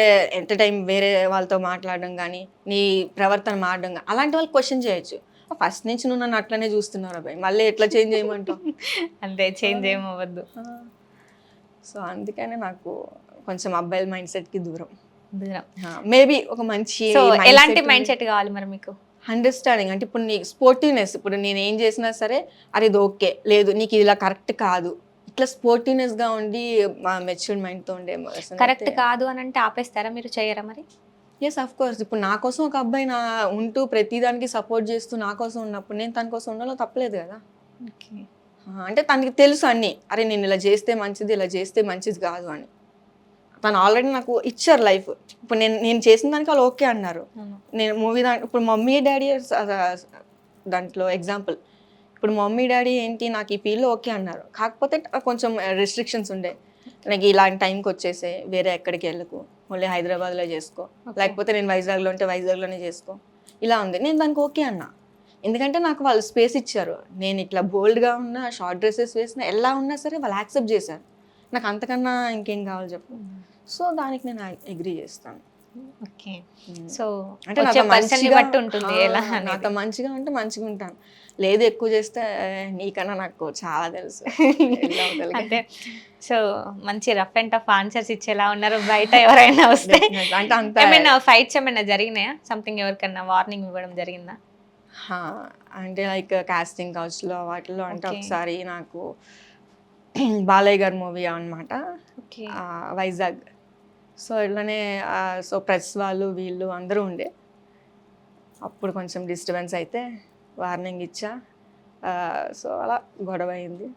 వేరే వాళ్ళతో మాట్లాడడం కానీ, నీ ప్రవర్తన మారడం కానీ, అలాంటి వాళ్ళకి క్వశ్చన్ చేయొచ్చు. ఫస్ట్ నుంచి నువ్వు నన్ను అట్లనే చూస్తున్నావు అబ్బాయి, మళ్ళీ ఎట్లా చేంజ్ చేయమంటావు? అంతే, చేంజ్ ఏమవ్వద్దు. సో అందుకనే నాకు కొంచెం అబ్బాయిల మైండ్ సెట్కి దూరం. దూరం. మేబీ ఒక మంచి ఎలాంటి మైండ్ సెట్ కావాలి మరి మీకు? అండర్స్టాండింగ్. అంటే ఇప్పుడు నీకు స్పోర్టివ్నెస్, ఇప్పుడు నేను ఏం చేసినా సరే అరే ఇది ఓకే, లేదు నీకు ఇలా కరెక్ట్ కాదు, ఇట్లా స్పోర్టివ్నెస్గా ఉండి మెచ్యూర్డ్ మైండ్తో ఉండే. కరెక్ట్ కాదు అని అంటే ఆపేస్తారా మీరు, చేయరా మరి? Yes of course. ఇప్పుడు నా కోసం ఒక అబ్బాయి ఉంటూ ప్రతిదానికి సపోర్ట్ చేస్తూ నా కోసం ఉన్నప్పుడు నేను తన కోసం ఉండాలో తప్పలేదు కదా. అంటే తనకి తెలుసు అన్నీ, అరే నేను ఇలా చేస్తే మంచిది, ఇలా చేస్తే మంచిది కాదు అని. తను ఆల్రెడీ నాకు ఇచ్చారు లైఫ్. ఇప్పుడు నేను చేసిన దానికి వాళ్ళు ఓకే అన్నారు. నేను మూవీ ఇప్పుడు మమ్మీ డాడీ దాంట్లో ఎగ్జాంపుల్. ఇప్పుడు మమ్మీ డాడీ ఏంటి నాకు ఈ ఫీల్డ్లో ఓకే అన్నారు, కాకపోతే కొంచెం రెస్ట్రిక్షన్స్ ఉండే. నాకు ఇలాంటి టైంకి వచ్చేసే, వేరే ఎక్కడికి వెళ్ళకు, మళ్ళీ హైదరాబాద్లో చేసుకో, లేకపోతే నేను వైజాగ్లో ఉంటే వైజాగ్లోనే చేసుకో, ఇలా ఉంది. నేను దానికి ఓకే అన్నా, ఎందుకంటే నాకు వాళ్ళు స్పేస్ ఇచ్చారు. నేను ఇట్లా బోల్డ్గా ఉన్నా, షార్ట్ డ్రెస్సెస్ వేసినా, ఎలా ఉన్నా సరే వాళ్ళు యాక్సెప్ట్ చేశారు. నాకు అంతకన్నా ఇంకేం కావాలి చెప్పు. సో దానికి నేను అగ్రీ చేస్తాను. ఓకే. సో అంటే నాతో మంచిగా ఉంటే మంచిగా ఉంటాను, లేదు ఎక్కువ చేస్తే నీకన్నా నాకు చాలా తెలుసు. అంటే సో మంచి రఫ్ అండ్ టఫ్ ఆన్సర్స్ ఇచ్చేలా ఉన్నారు. బయట ఎవరైనా వస్తే అంటే ఏమైనా ఫైట్స్ ఏమైనా జరిగినాయా? సంథింగ్ ఎవరికన్నా వార్నింగ్ ఇవ్వడం జరిగిందా? అంటే లైక్ కాస్టింగ్ కౌచ్లో వాటిలో అంటే ఒకసారి నాకు బాలయ్య గారి మూవీ అనమాట, వైజాగ్. సో ఇట్లానే సో ప్రెస్ వాళ్ళు వీళ్ళు అందరూ ఉండే, అప్పుడు కొంచెం డిస్టర్బెన్స్ అయితే వార్నింగ్ ఇచ్చా. సో అలా గొడవ అయింది,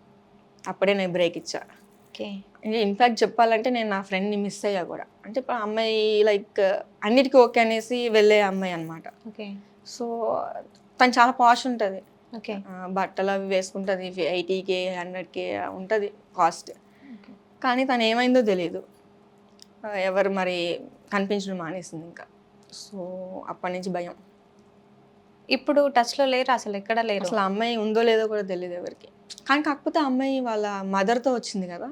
అప్పుడే నేను బ్రేక్ ఇచ్చా. ఇన్ఫ్యాక్ట్ చెప్పాలంటే నేను నా ఫ్రెండ్ని మిస్ అయ్యా కూడా. అంటే ఇప్పుడు అమ్మాయి లైక్ అన్నిటికీ ఓకే అనేసి వెళ్ళే అమ్మాయి అనమాట. సో తను చాలా పాష్ ఉంటుంది, బట్టలు అవి వేసుకుంటుంది, 80K 100K ఉంటుంది కాస్ట్. కానీ తను ఏమైందో తెలియదు, ఎవరు మరి కనిపించడం మానేసింది ఇంకా. సో అప్పటి నుంచి భయం. ఇప్పుడు టచ్లో లేరు అసలు, ఎక్కడ లేరు. అసలు అమ్మాయి ఉందో లేదో కూడా తెలియదు ఎవరికి. కానీ కాకపోతే అమ్మాయి వాళ్ళ మదర్తో వచ్చింది కదా,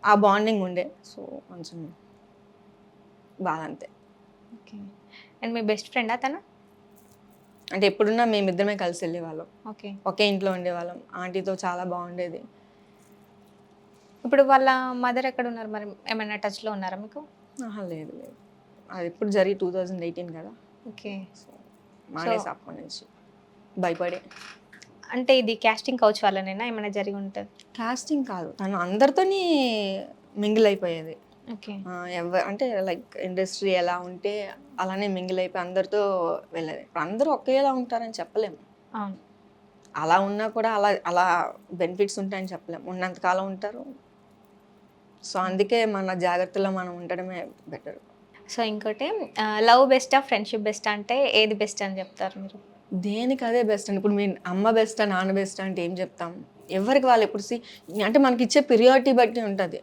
ఆ బాండింగ్ ఉండే. సో కొంచెం బాగా అంతే. ఓకే. అండ్ మీ బెస్ట్ ఫ్రెండా తను? అంటే ఎప్పుడున్నా మేమిద్దరమే కలిసి వెళ్ళేవాళ్ళం, ఓకే, ఒకే ఇంట్లో ఉండేవాళ్ళం. ఆంటీతో చాలా బాగుండేది. ఇప్పుడు వాళ్ళ మదర్ ఎక్కడ ఉన్నారు మరి, ఏమైనా టచ్లో ఉన్నారా మీకు? లేదు లేదు, అది ఎప్పుడు జరిగి 2018 కదా. ఓకే. మానేసి అప్పటి నుంచి భయపడే. అంటే ఇది కాస్టింగ్ కౌచ్ వల్లనేనా ఏమైనా జరిగి ఉంటుంది? కాస్టింగ్ కాదు, తను అందరితోని మింగిల్ అయిపోయేది. ఓకే. అంటే లైక్ ఇండస్ట్రీ ఎలా ఉంటే అలానే మింగిల్ అయిపోయి అందరితో వెళ్ళేది. ఇప్పుడు అందరూ ఒకేలా ఉంటారని చెప్పలేము. అవును, అలా ఉన్నా కూడా అలా అలా బెనిఫిట్స్ ఉంటాయని చెప్పలేము. ఉన్నంతకాలం ఉంటారు. సో అందుకే మన జాగ్రత్తలో మనం ఉండడమే బెటర్. సో ఇంకోటి, లవ్ బెస్టా ఫ్రెండ్షిప్ బెస్ట్ అంటే ఏది బెస్ట్ అని చెప్తారు మీరు? దేనికి అదే బెస్ట్ అండి. ఇప్పుడు మీ అమ్మ బెస్టా నాన్న బెస్ట్ అంటే ఏం చెప్తాం? ఎవరికి వాళ్ళు ఎప్పుడు అంటే మనకి ఇచ్చే ప్రియారిటీ బట్టి ఉంటుంది.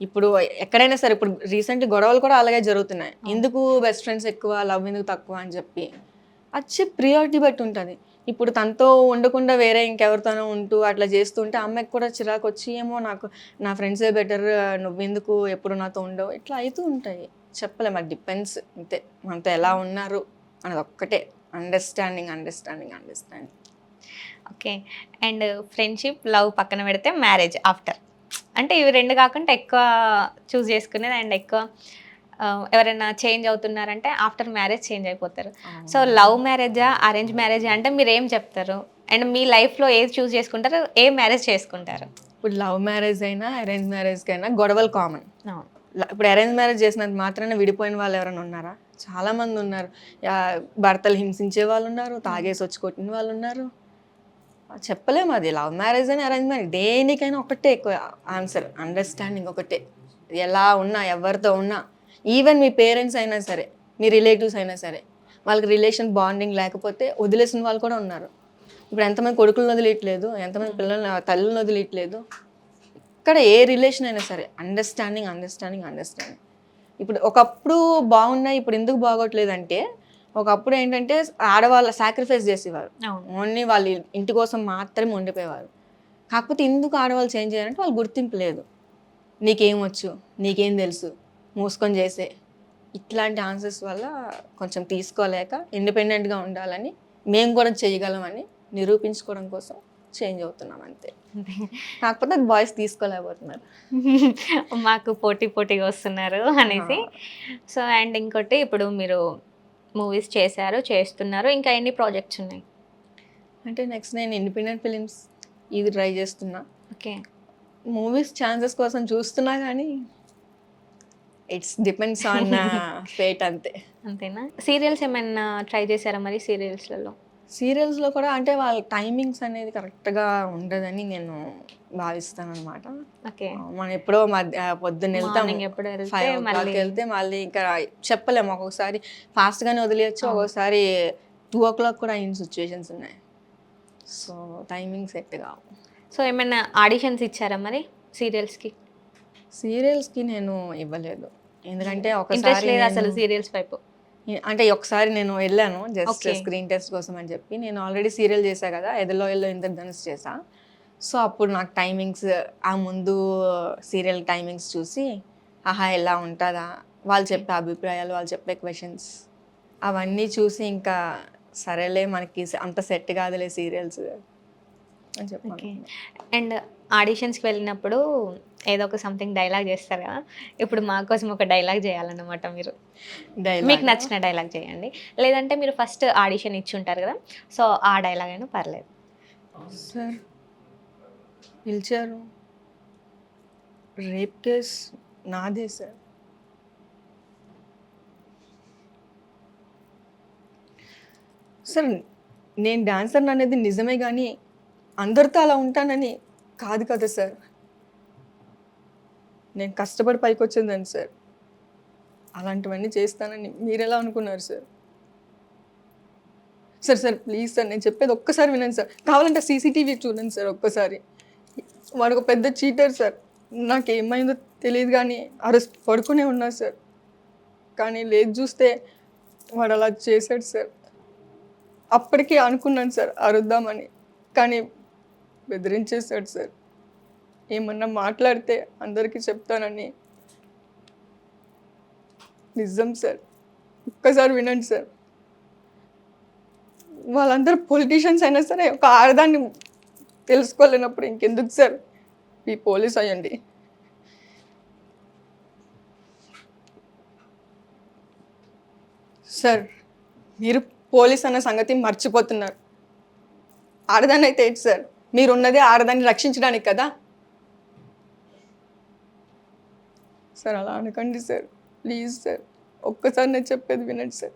ఇప్పుడు ఎక్కడైనా సరే, ఇప్పుడు రీసెంట్లీ గొడవలు కూడా అలాగే జరుగుతున్నాయి. ఎందుకు బెస్ట్ ఫ్రెండ్స్ ఎక్కువ, లవ్ ఎందుకు తక్కువ అని చెప్పి వచ్చే ప్రియారిటీ బట్టి ఉంటుంది. ఇప్పుడు తనతో ఉండకుండా వేరే ఇంకెవరితోనో ఉంటూ అట్లా చేస్తుంటే అమ్మాయికి కూడా చిరాకు వచ్చి, ఏమో నాకు నా ఫ్రెండ్సే బెటర్, నువ్వెందుకు ఎప్పుడు నాతో ఉండవు, ఇట్లా అవుతూ ఉంటాయి. చెప్పలేము, అది డిపెండ్స్ అంతే. మనతో ఎలా ఉన్నారు అనేది ఒక్కటే. Understanding. Okay. And friendship, love పక్కన పెడితే మ్యారేజ్ ఆఫ్టర్, అంటే ఇవి రెండు కాకుండా ఎక్కువ చూస్ చేసుకునేది అండ్ ఎక్కువ ఎవరైనా చేంజ్ అవుతున్నారంటే ఆఫ్టర్ మ్యారేజ్ చేంజ్ అయిపోతారు. సో లవ్ మ్యారేజా అరేంజ్ మ్యారేజా అంటే మీరు ఏం చెప్తారు? అండ్ మీ లైఫ్లో ఏది చూస్ చేసుకుంటారు, ఏ మ్యారేజ్ చేసుకుంటారు? ఇప్పుడు లవ్ మ్యారేజ్ అయినా అరేంజ్ మ్యారేజ్కైనా గొడవలు కామన్. అవును. ఇప్పుడు అరేంజ్ మ్యారేజ్ చేసినంత మాత్రాన విడిపోయిన వాళ్ళు ఎవరైనా ఉన్నారా? చాలా మంది ఉన్నారు. భర్తలు హింసించే వాళ్ళు ఉన్నారు, తాగేసి వచ్చి కొట్టిన వాళ్ళు ఉన్నారు. చెప్పలేము అది లవ్ మ్యారేజ్ అని అరేంజ్ మ్యారేజ్ దేనికైనా ఒకటే ఎక్కువ ఆన్సర్, అండర్స్టాండింగ్ ఒకటే. ఎలా ఉన్నా ఎవరితో ఉన్నా, ఈవెన్ మీ పేరెంట్స్ అయినా సరే, మీ రిలేటివ్స్ అయినా సరే, వాళ్ళకి రిలేషన్ బాండింగ్ లేకపోతే వదిలేసిన వాళ్ళు కూడా ఉన్నారు. ఇప్పుడు ఎంతమంది కొడుకులను వదిలేయట్లేదు, ఎంతమంది పిల్లల్ని తల్లులను వదిలేయట్లేదు. ఇక్కడ ఏ రిలేషన్ అయినా సరే అండర్స్టాండింగ్ అండర్స్టాండింగ్ అండర్స్టాండింగ్. ఇప్పుడు ఒకప్పుడు బాగున్నాయి, ఇప్పుడు ఎందుకు బాగోట్లేదు అంటే, ఒకప్పుడు ఏంటంటే ఆడవాళ్ళ సాక్రిఫైస్ చేసేవారు, ఓన్లీ వాళ్ళ ఇంటి కోసం మాత్రమే ఉండిపోయేవారు. కాకపోతే ఎందుకు ఆడవాళ్ళు చేంజ్ చేయాలంటే వాళ్ళు గుర్తింపు లేదు. నీకేం వచ్చు, నీకేం తెలుసు, మూసుకొని చేసే ఇట్లాంటి ఆన్సర్స్ వల్ల కొంచెం తీసుకోలేక ఇండిపెండెంట్గా ఉండాలని, మేము కూడా చేయగలమని నిరూపించుకోవడం కోసం చేంజ్ అవుతున్నాం అంతే. కాకపోతే అది బాయ్స్ తీసుకోలేకపోతున్నారు, మాకు పోటీగా వస్తున్నారు అనేసి. సో అండ్ ఇంకోటి, ఇప్పుడు మీరు మూవీస్ చేశారు, చేస్తున్నారు, ఇంకా ఎన్ని ప్రాజెక్ట్స్ ఉన్నాయి? అంటే నెక్స్ట్ నేను ఇండిపెండెంట్ ఫిలిమ్స్ ఇది ట్రై చేస్తున్నా. ఓకే. మూవీస్ ఛాన్సెస్ కోసం చూస్తున్నా కానీ ఇట్స్ డిపెండ్స్ ఆన్ ఫేట్ అంతే. అంతేనా? సీరియల్స్ ఏమైనా ట్రై చేశారా మరి? సీరియల్స్లో కూడా అంటే వాళ్ళ టైమింగ్స్ అనేది కరెక్ట్గా ఉండదని నేను భావిస్తాను అనమాట. ఓకే. మనం ఎప్పుడో పొద్దున్న వెళ్తాం, ఎప్పుడు 5 o'clock వెళ్తే మళ్ళీ ఇంకా చెప్పలేము. ఒక్కొక్కసారి ఫాస్ట్గానే వదిలేయచ్చు, ఒక్కొక్కసారి 2 o'clock కూడా అయిన సిచ్యువేషన్స్ ఉన్నాయి. సో టైమింగ్ సెట్ కావు. సో ఏమైనా ఆడిషన్స్ ఇచ్చారా మరి సీరియల్స్కి నేను ఇవ్వలేదు, ఎందుకంటే ఇంట్రెస్ట్ లేదు అసలు ఒకసారి సీరియల్స్ వైపు? అంటే ఒకసారి నేను వెళ్ళాను జస్ట్ స్క్రీన్ టెస్ట్ కోసం అని చెప్పి. నేను ఆల్రెడీ సీరియల్ చేశా కదా, ఎదలో ఇంద్రధనుష్ చేశా. సో అప్పుడు నాకు టైమింగ్స్, ఆ ముందు సీరియల్ టైమింగ్స్ చూసి ఆహా ఎలా ఉంటుందా, వాళ్ళు చెప్పే అభిప్రాయాలు, వాళ్ళు చెప్పే క్వశ్చన్స్ అవన్నీ చూసి ఇంకా సరేలే మనకి అంత సెట్ కాదులే సీరియల్స్ అని చెప్పి. అండ్ ఆడిషన్స్కి వెళ్ళినప్పుడు ఏదో ఒక సంథింగ్ డైలాగ్ చేస్తారు కదా, ఇప్పుడు మా కోసం ఒక డైలాగ్ చేయాలన్నమాట మీరు. మీకు నచ్చిన డైలాగ్ చేయండి, లేదంటే మీరు ఫస్ట్ ఆడిషన్ ఇచ్చి ఉంటారు కదా, సో ఆ డైలాగ్ అయినా పర్లేదు. సార్ పిలిచారు, రేప్ కేస్ నాదే సార్. సార్ నేను డాన్సర్ అనేది నిజమే కానీ అందరితో అలా ఉంటానని కాదు కదా సార్. నేను కష్టపడి పైకి వచ్చిందని సార్, అలాంటివన్నీ చేస్తానని మీరు ఎలా అనుకున్నారు సార్? సార్ ప్లీజ్ సార్, నేను చెప్పేది ఒక్కసారి వినండి సార్, కావాలంటే సీసీటీవీ చూడండి సార్ ఒక్కసారి. వాడు ఒక పెద్ద చీటర్ సార్, నాకేమైందో తెలియదు కానీ పడుకునే ఉన్నారు సార్, కానీ లేదు చూస్తే వాడు అలా చేశాడు సార్. అప్పటికే అనుకున్నాను సార్ అరుద్దామని, కానీ బెదిరించేశాడు సార్. ఏమన్నా మాట్లాడితే అందరికీ చెప్తానని. నిజం సార్, ఒక్కసారి వినండి సార్. వాళ్ళందరూ పొలిటీషియన్స్ అయినా సరే ఒక ఆడదాన్ని తెలుసుకోలేనప్పుడు ఇంకెందుకు సార్ ఈ పోలీస్ అయ్యండి. సార్ మీరు పోలీస్ అన్న సంగతి మర్చిపోతున్నారు. ఆడదాన్ని అయితే ఏంటి సార్, మీరున్నదే ఆడదాన్ని రక్షించడానికి కదా సార్. అలా అనకండి సార్, ప్లీజ్ సార్, ఒక్కసారి నేను చెప్పేది వినండి సార్.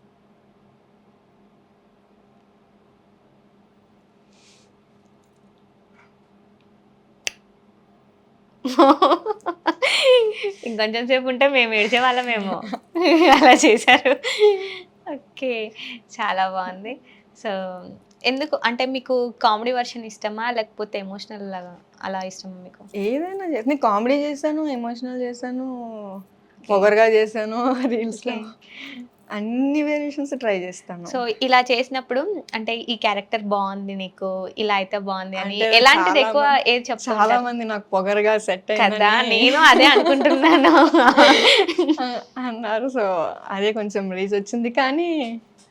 ఇంకొంచెం సేపు ఉంటే మేము ఏడ్చే వాళ్ళమేమో, అలా చేశారు. ఓకే, చాలా బాగుంది. సో ఎందుకు అంటే మీకు కామెడీ వర్షన్ ఇష్టమా, లేకపోతే ఎమోషనల్ లాగా అలా ఇష్టమా మీకు? ఏదైనా చేసి, నేను కామెడీ చేశాను, ఎమోషనల్ చేశాను, పొగరుగా చేశాను, రీల్స్లో అన్ని వేరియేషన్స్ ట్రై చేస్తాను. సో ఇలా చేసినప్పుడు అంటే ఈ క్యారెక్టర్ బాగుంది నీకు, ఇలా అయితే బాగుంది అని ఎలాంటిది ఎక్కువ ఏది చెప్తారు? చాలా మంది నాకు పొగరుగా సెట్ కదా, నేను అదే అనుకుంటున్నాను అన్నారు. సో అదే కొంచెం రీచ్ వచ్చింది, కానీ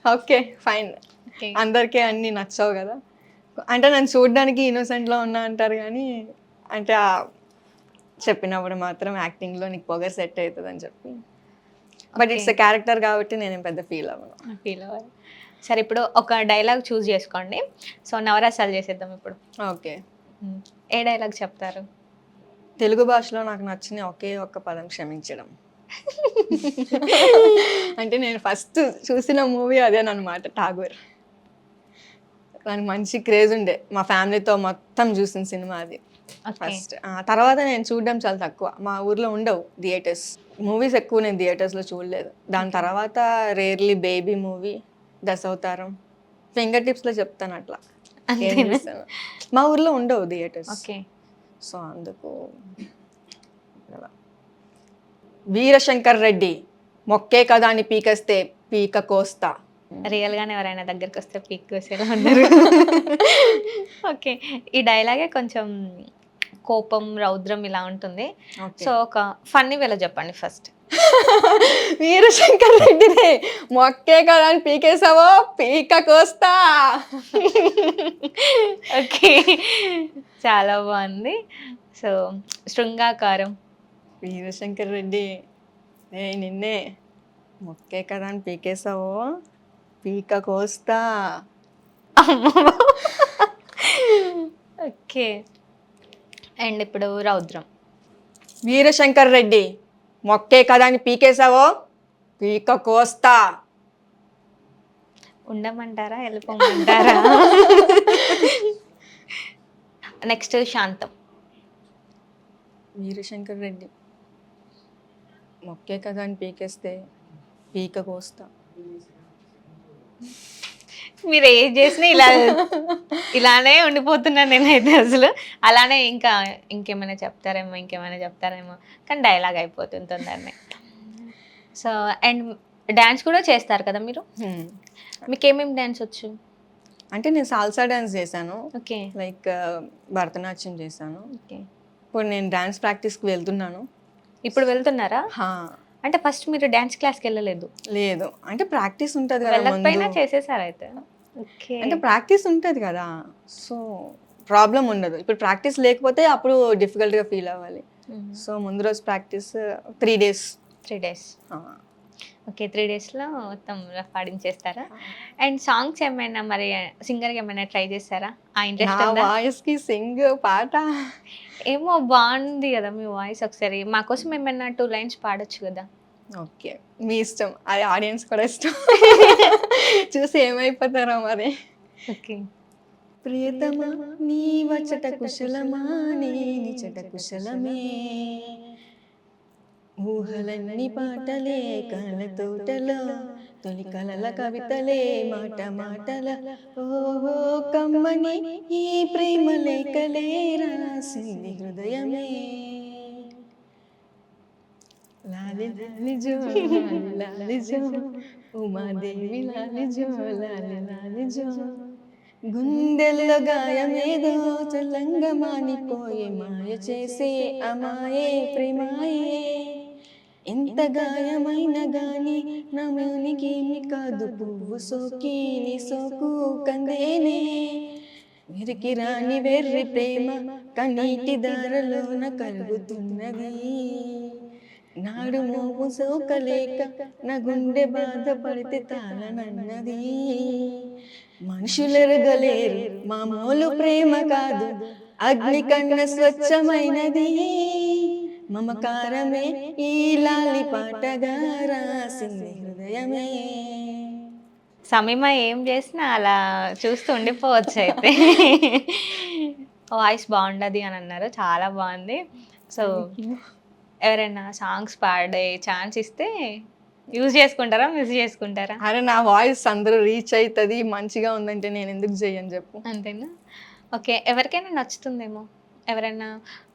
ఓకే ఫైన్. అందరికీ అన్నీ నచ్చవు కదా, అంటే నన్ను చూడడానికి ఇన్నోసెంట్లో ఉన్నా అంటారు, కానీ అంటే చెప్పినప్పుడు మాత్రం యాక్టింగ్లో నీకు పొగర్ సెట్ అవుతుంది అని చెప్పి. బట్ ఇట్స్ ఎ క్యారెక్టర్ కాబట్టి నేను పెద్ద ఫీల్ అవ్వను. సరే, ఇప్పుడు ఒక డైలాగ్ చూస్ చేసుకోండి. సో నవరసాలు చేసేద్దాం ఇప్పుడు. ఓకే, ఏ డైలాగ్ చెప్తారు? తెలుగు భాషలో నాకు నచ్చిన ఒకే ఒక్క పదం క్షమించడం. అంటే నేను ఫస్ట్ చూసిన మూవీ అదేనమాట, ఠాగూర్. దానికి మంచి క్రేజ్ ఉండే, మా ఫ్యామిలీతో మొత్తం చూసిన సినిమా అది ఫస్ట్. తర్వాత నేను చూడడం చాలా తక్కువ, మా ఊర్లో ఉండవు థియేటర్స్, మూవీస్ ఎక్కువ నేను థియేటర్స్లో చూడలేదు. దాని తర్వాత rarely baby movie, Dasavatharam, finger టిప్స్లో చెప్తాను అట్లా. ఏం చూస్తాను, మా ఊర్లో ఉండవు థియేటర్స్. ఓకే. సో అందుకు వీరశంకర్ రెడ్డి మొక్కే కదా అని పీకేస్తే పీక కోస్తా. రియల్ గానే ఎవరైనా దగ్గరికి వస్తే పీక్ కోసేలా ఉన్నారు. ఓకే, ఈ డైలాగే కొంచెం కోపం, రౌద్రం ఇలా ఉంటుంది. సో ఒక ఫన్నీ వేలో చెప్పండి ఫస్ట్. వీరశంకర్ రెడ్డినే మొక్కే కదా అని పీకేసావో పీక కోస్తా. ఓకే, చాలా బాగుంది. సో శృంగాకారం. వీరశంకర్ రెడ్డి నిన్నే మొక్కే కదా అని పీకేసావో పీక కోస్తా. ఓకే, అండ్ ఇప్పుడు రౌద్రం. వీరశంకర్ రెడ్డి మొక్కే కదా అని పీకేసావో పీక కోస్తా. ఉండమంటారా, వెళ్ళిపోమంటారా? నెక్స్ట్ శాంతం. వీరశంకర్ రెడ్డి మొక్కే కదా అని పీకేస్తే పీక కోస్తా. మీరు ఏం చేసినా ఇలానే ఉండిపోతున్నాను నేనైతే అసలు. అలానే ఇంకేమైనా చెప్తారేమో కానీ డైలాగ్ అయిపోతుంది తొందరనే. సో అండ్ డ్యాన్స్ కూడా చేస్తారు కదా మీరు, మీకు ఏమేమి డ్యాన్స్ వచ్చు? అంటే నేను సాల్సా డ్యాన్స్ చేశాను, ఓకే, లైక్ భరతనాట్యం చేశాను. ఓకే, ఇప్పుడు నేను డ్యాన్స్ ప్రాక్టీస్కి వెళ్తున్నాను. ఇప్పుడు వెళ్తున్నారా? అంటే ఫస్ట్ మీరు డ్యాన్స్ క్లాస్కి వెళ్ళలేదు? లేదు, అంటే ప్రాక్టీస్ ఉంటుంది కదా, వెళ్ళకపోయినా చేసేసారు అయితే. ఓకే, అంటే ప్రాక్టీస్ ఉంటుంది కదా, సో ప్రాబ్లం ఉండదు. ఇప్పుడు ప్రాక్టీస్ లేకపోతే అప్పుడు డిఫికల్ట్గా ఫీల్ అవ్వాలి. సో ముందు రోజు ప్రాక్టీస్ 3 days. 3 days. ఓకే, 3 daysలో మొత్తం పాడించేస్తారా? అండ్ సాంగ్స్ ఏమైనా మరి సింగర్గా ఏమైనా ట్రై చేస్తారా? ఆ ఇంట్రెస్ట్ ఉందా? వాయిస్కి సింగ్ పాట ఏమో బాగుంది కదా మీ వాయిస్, ఒకసారి మా కోసం ఏమైనా 2 lines పాడొచ్చు కదా? ఓకే, మీ ఇష్టం, అది ఆడియన్స్ కూడా ఇష్టం. చూసి ఏమైపోతారో మరి. ఓకే. ప్రియతమా నీ వచ్చట కుశలమా నీ నిచట కుశలమే, ఊహలన్నీ పాటలే కళ్ళ తోటలో, తొలి కలల కవితలే మాట మాటల, ఓహో కమ్మని ఈ ప్రేమ లేఖలే రాసింది హృదయమే. లాలి లాలి జో లాలి జో ఉమాదేవి లాలి జో లాలి లాలి జో, గుండెల్లో గాయమేదో చల్లంగా మానిపోయే మాయ చేసే అమాయే ప్రేమాయే, ఎంత గాయమైన గాని నమూనికేమి కాదు పువ్వు సోకి నీ సోకు కందేనే, వీరికి రాని వెర్రి ప్రేమ కన్నీటి దారలోన కలుగుతున్నది, నాడు మోము సోకలేక నా గుండె బాధపడితే తాళనన్నది, మనుషులెరగలేరు మామూలు ప్రేమ కాదు అగ్ని కన్న స్వచ్ఛమైనది, మమకారమే ఈ లాలి పాటగా రాసింది హృదయమే. సమీమ ఏం చేసినా అలా చూస్తూ ఉండిపోవచ్చు అయితే. వాయిస్ బాగుండదు అని అన్నారు, చాలా బాగుంది. సో ఎవరైనా సాంగ్స్ పాడే ఛాన్స్ ఇస్తే యూజ్ చేసుకుంటారా, మిస్ చేసుకుంటారా? అరే నా వాయిస్ అందరూ రీచ్ అవుతుంది, మంచిగా ఉందంటే నేను ఎందుకు చేయని చెప్పు. అంతేనా? ఓకే, ఎవరికైనా నచ్చుతుందేమో, ఎవరైనా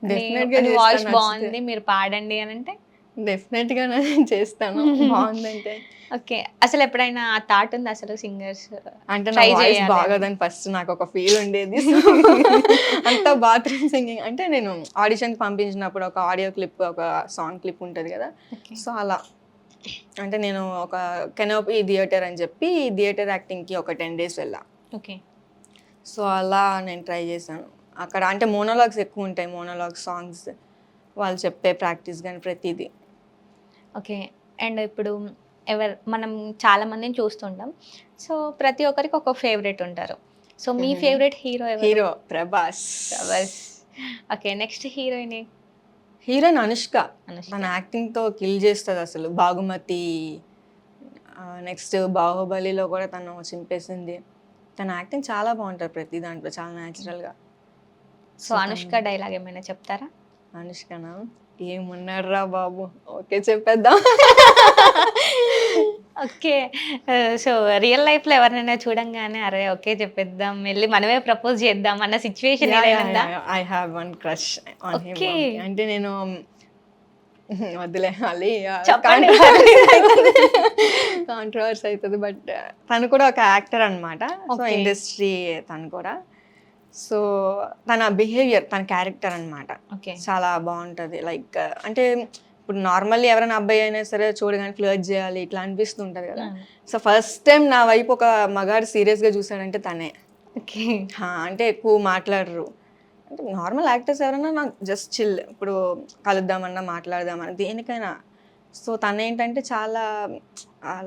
డెఫినెట్గా వాయిస్ బాగుంది మీరు పాడండి అని అంటే డెఫినెట్గా నేను చేస్తాను, బాగుందంటే. ఓకే, అసలు ఎప్పుడైనా ఆ థాట్ ఉంది అసలు సింగర్స్ అంటే నా వాయిస్ బాగోదని ఫస్ట్ నాకు ఒక ఫీల్ ఉండేది. అంతా బాత్రూమ్ సింగింగ్. అంటే నేను ఆడిషన్కి పంపించినప్పుడు ఒక ఆడియో క్లిప్, ఒక సాంగ్ క్లిప్ ఉంటుంది కదా, సో అలా అంటే నేను ఒక కెనోపీ థియేటర్ అని చెప్పి థియేటర్ యాక్టింగ్కి ఒక 10 days వెళ్ళా. ఓకే, సో అలా నేను ట్రై చేశాను అక్కడ. అంటే మోనోలాగ్స్ ఎక్కువ ఉంటాయి, మోనోలాగ్స్ సాంగ్స్ వాళ్ళు చెప్పే ప్రాక్టీస్ కానీ ప్రతిదీ. ఓకే, అండ్ ఇప్పుడు మనం చాలా మందిని చూస్తుంటాం, సో ప్రతి ఒక్కరికి ఒక ఫేవరెట్ ఉంటారు. సో మీ ఫేవరెట్ హీరో ఎవరు? Hero Prabhas. Okay, next heroine? Heroine Anushka. Anushka. తన యాక్టింగ్తో కిల్ చేస్తుంది అసలు. బాగుమతి, నెక్స్ట్ బాహుబలిలో కూడా తను చింపేసింది. తన యాక్టింగ్ చాలా బాగుంటుంది ప్రతి దాంట్లో, చాలా న్యాచురల్గా. సో అనుష్క డైలాగ్ ఏమైనా చెప్తారా? అనుష్కనా? ఏమున్నాడు రా బాబు, ఓకే చెప్పేద్దాం. ఓకే. సో రియల్ లైఫ్లో ఎవరినైనా చూడంగానే అరే ఓకే చెప్పేద్దాం, వెళ్ళి మనమే ప్రపోజ్ చేద్దాం అన్న సిచ్యువేషన్ ఏదైనా ఉందా? I have one crush on him. Okay. అంటే నేను వద్దులే మళ్ళీ చెప్పండి. కాంట్రవర్సీ అవుతుంది. బట్ తను కూడా ఒక యాక్టర్ అనమాట. So Okay. ఇండస్ట్రీ తను కూడా. సో తన బిహేవియర్, తన క్యారెక్టర్ అనమాట ఓకే. చాలా బాగుంటుంది. లైక్ అంటే ఇప్పుడు నార్మల్లీ ఎవరైనా అబ్బాయి అయినా సరే చూడగానే ఫ్లర్ట్ చేయాలి ఇట్లా అనిపిస్తుంటుంది కదా. సో ఫస్ట్ టైం నా వైపు ఒక మగాడు సీరియస్గా చూసాడంటే తనే. ఓకే. అంటే ఎక్కువ మాట్లాడరు. అంటే నార్మల్ యాక్టర్స్ ఎవరైనా నాకు జస్ట్ చిల్, ఇప్పుడు కలుద్దామన్నా మాట్లాడదామన్నా దేనికైనా. సో తను ఏంటంటే చాలా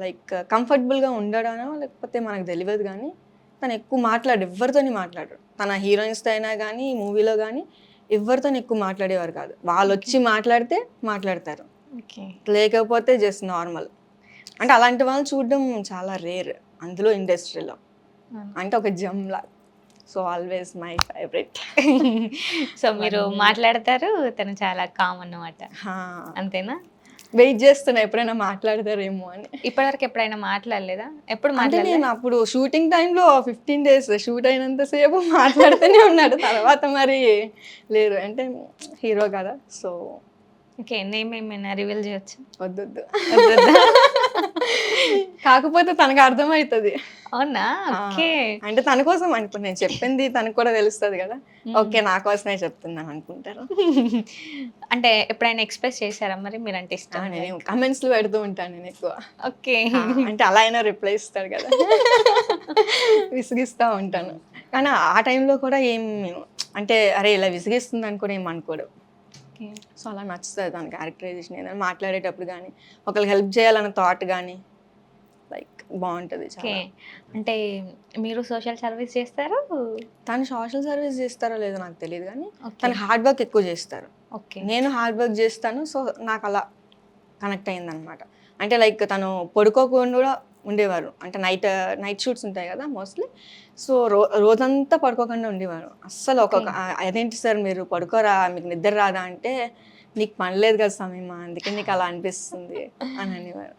లైక్ కంఫర్టబుల్గా ఉండడానో లేకపోతే మనకు తెలియదు కానీ తను ఎక్కువ మాట్లాడు, ఎవరితోని మాట్లాడరు. తన హీరోయిన్స్తో అయినా కానీ మూవీలో కానీ ఎవరితో ఎక్కువ మాట్లాడేవారు కాదు. వాళ్ళు వచ్చి మాట్లాడితే మాట్లాడతారు, ఓకే. లేకపోతే జస్ట్ నార్మల్. అంటే అలాంటి వాళ్ళు చూడడం చాలా రేర్ అందులో ఇండస్ట్రీలో. అంటే ఒక జమ్లా. So always my favourite. So మీరు మాట్లాడతారు, తను చాలా కామ్ అన్నమాట, అంతేనా? వెయిట్ చేస్తున్నా ఎప్పుడైనా మాట్లాడతారేమో అని. ఇప్పటివరకు ఎప్పుడైనా మాట్లాడలేదా? ఎప్పుడు అంటే మాట్లాడలేదు? నేను అప్పుడు షూటింగ్ టైంలో 15 days షూట్ అయినంతసేపు మాట్లాడుతూనే ఉన్నాడు. తర్వాత మరి లేరు, అంటే హీరో కదా. So okay. నేమ్ ఏమైనా రివీల్ చేయొచ్చు? వద్దొద్దు. కాకపోతే తనకు అర్థమవుతుంది. అవునా? ఓకే. అంటే తన కోసం అనుకో, నేను చెప్పింది తనకు కూడా తెలుస్తుంది కదా. ఓకే నా కోసమే చెప్తున్నాను అనుకుంటారు. అంటే ఎప్పుడైనా ఎక్స్ప్రెస్ చేశారా మరి మీరంటే ఇష్టం? నేను కమెంట్స్లో పెడుతూ ఉంటాను నేను ఎక్కువ. ఓకే. అంటే అలా అయినా రిప్లై ఇస్తాడు కదా, విసిగిస్తూ ఉంటాను. కానీ ఆ టైంలో కూడా ఏం అంటే అరే ఇలా విసిగిస్తుంది అని కూడా ఏం అనుకోడు. సో అలా నచ్చుతుంది తన క్యారెక్టరైజేషన్. ఏదైనా మాట్లాడేటప్పుడు కానీ ఒకరికి హెల్ప్ చేయాలన్న థాట్ కానీ లైక్ బాగుంటుంది ఓకే. చాలా. అంటే మీరు సోషల్ సర్వీస్ చేస్తారు? తను సోషల్ సర్వీస్ చేస్తారో లేదో నాకు తెలియదు కానీ ఓకే. తను హార్డ్ వర్క్ ఎక్కువ చేస్తారు. ఓకే. నేను హార్డ్ వర్క్ చేస్తాను. సో నాకు అలా కనెక్ట్ అయిందనమాట. అంటే లైక్ తను పడుకోకుండా కూడా ఉండేవారు. అంటే నైట్ షూట్స్ ఉంటాయి కదా మోస్ట్లీ. సో రోజంతా పడుకోకుండా ఉండేవారు. అస్సలు ఒక్కొక్క అదేంటి సార్ మీరు పడుకోరా, మీకు నిద్ర రాదా అంటే నీకు పని లేదు కదా సమయమా, అందుకే నీకు అలా అనిపిస్తుంది అని అనేవారు.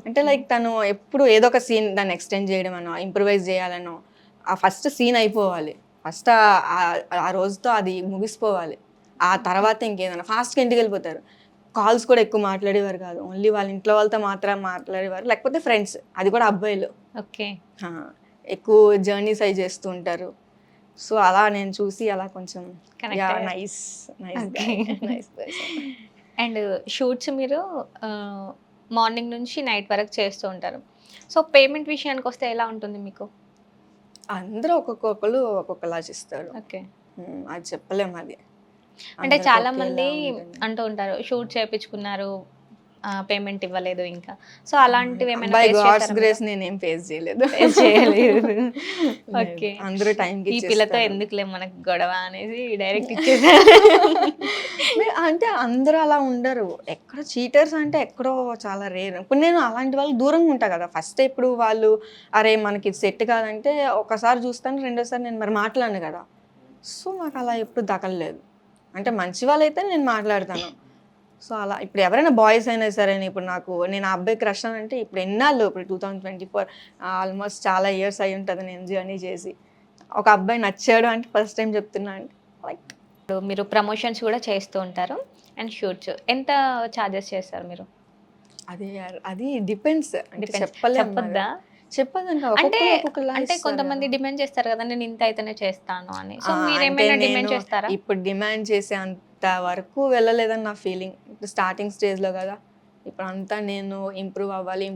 అంటే లైక్ తను ఎప్పుడు ఏదో ఒక సీన్ దాన్ని ఎక్స్టెండ్ చేయడం అనో ఇంప్రూవైజ్ చేయాలనో, ఆ ఫస్ట్ సీన్ అయిపోవాలి, ఫస్ట్ ఆ రోజుతో అది ముగిసిపోవాలి. ఆ తర్వాత ఇంకేదైనా ఫాస్ట్గా ఇంటికి వెళ్ళిపోతారు. కాల్స్ కూడా ఎక్కువ మాట్లాడేవారు కాదు. ఓన్లీ వాళ్ళ ఇంట్లో వాళ్ళతో మాత్రం మాట్లాడేవారు, లేకపోతే ఫ్రెండ్స్, అది కూడా అబ్బాయిలు. ఓకే. ఎక్కువ జర్నీస్ అయి చేస్తూ ఉంటారు. సో అలా నేను చూసి అలా కొంచెం నైస్ నైస్. అండ్ షూట్స్ మీరు మార్నింగ్ నుంచి నైట్ వరకు చేస్తూ ఉంటారు. సో పేమెంట్ విషయానికి వస్తే ఎలా ఉంటుంది మీకు? అందరూ ఒక్కొక్కరు ఒక్కొక్కలా చేస్తారు. ఓకే. అది చెప్పలేము. అది అంటే చాలా మంది అంటూ ఉంటారు షూట్ చేయించుకున్నారు, పేమెంట్ ఇవ్వలేదు ఇంకా. సో అలాంటివి ఏమైనా బై ఫేస్ గాడ్స్ చేశారా? గ్రేస్ నేనేం ఫేస్ చేయలేదు. ఫేస్ చేయలేదు. ఓకే. అందరూ టైంకి ఈ పిల్లతో ఎందుకులే మనకు గొడవ అనేది డైరెక్ట్ ఇచ్చేసారు. అంటే అందరూ అలా ఉండరు. ఎక్కడో చీటర్స్ అంటే ఎక్కడో చాలా రేర్. ఇప్పుడు నేను అలాంటి వాళ్ళు దూరంగా ఉంటా కదా. ఫస్ట్ ఇప్పుడు వాళ్ళు అరే మనకి సెట్ కాదంటే ఒకసారి చూస్తాను, రెండోసారి నేను మరి మాట్లాడను కదా. సో నాకు అలా ఎప్పుడు దక్కలేదు. అంటే మంచి వాళ్ళైతే నేను మాట్లాడతాను. సో అలా ఇప్పుడు ఎవరైనా బాయ్స్ అయినా సరే, ఇప్పుడు నేను ఆ అబ్బాయి క్రష్ అని అంటే ఇప్పుడు ఎన్నాళ్ళు, ఇప్పుడు 2024 ఆల్మోస్ట్ చాలా ఇయర్స్ అయి ఉంటుంది నేను జర్నీ చేసి. ఒక అబ్బాయి నచ్చాడు అంటే ఫస్ట్ టైం చెప్తున్నా అంటే లైక్. మీరు ప్రమోషన్స్ కూడా చేస్తూ ఉంటారు అండ్ షూట్స్ ఎంత చార్జెస్ చేస్తారు మీరు? అది డిపెండ్స్. చెప్పొద్దా? చెప్పదండి. అంటే కొంతమంది డిమాండ్ చేస్తారు కదా, నేను ఇంత అయితేనే చేస్తాను అని. సో మీరేమైనా డిమాండ్ చేస్తారా? ఇప్పుడు డిమాండ్ చేసే అంత వరకు వెళ్ళలేదని నా ఫీలింగ్. ఇప్పుడు స్టార్టింగ్ స్టేజ్లో కదా. ఇప్పుడు అంతా నేను ఇంప్రూవ్ అవ్వాలి,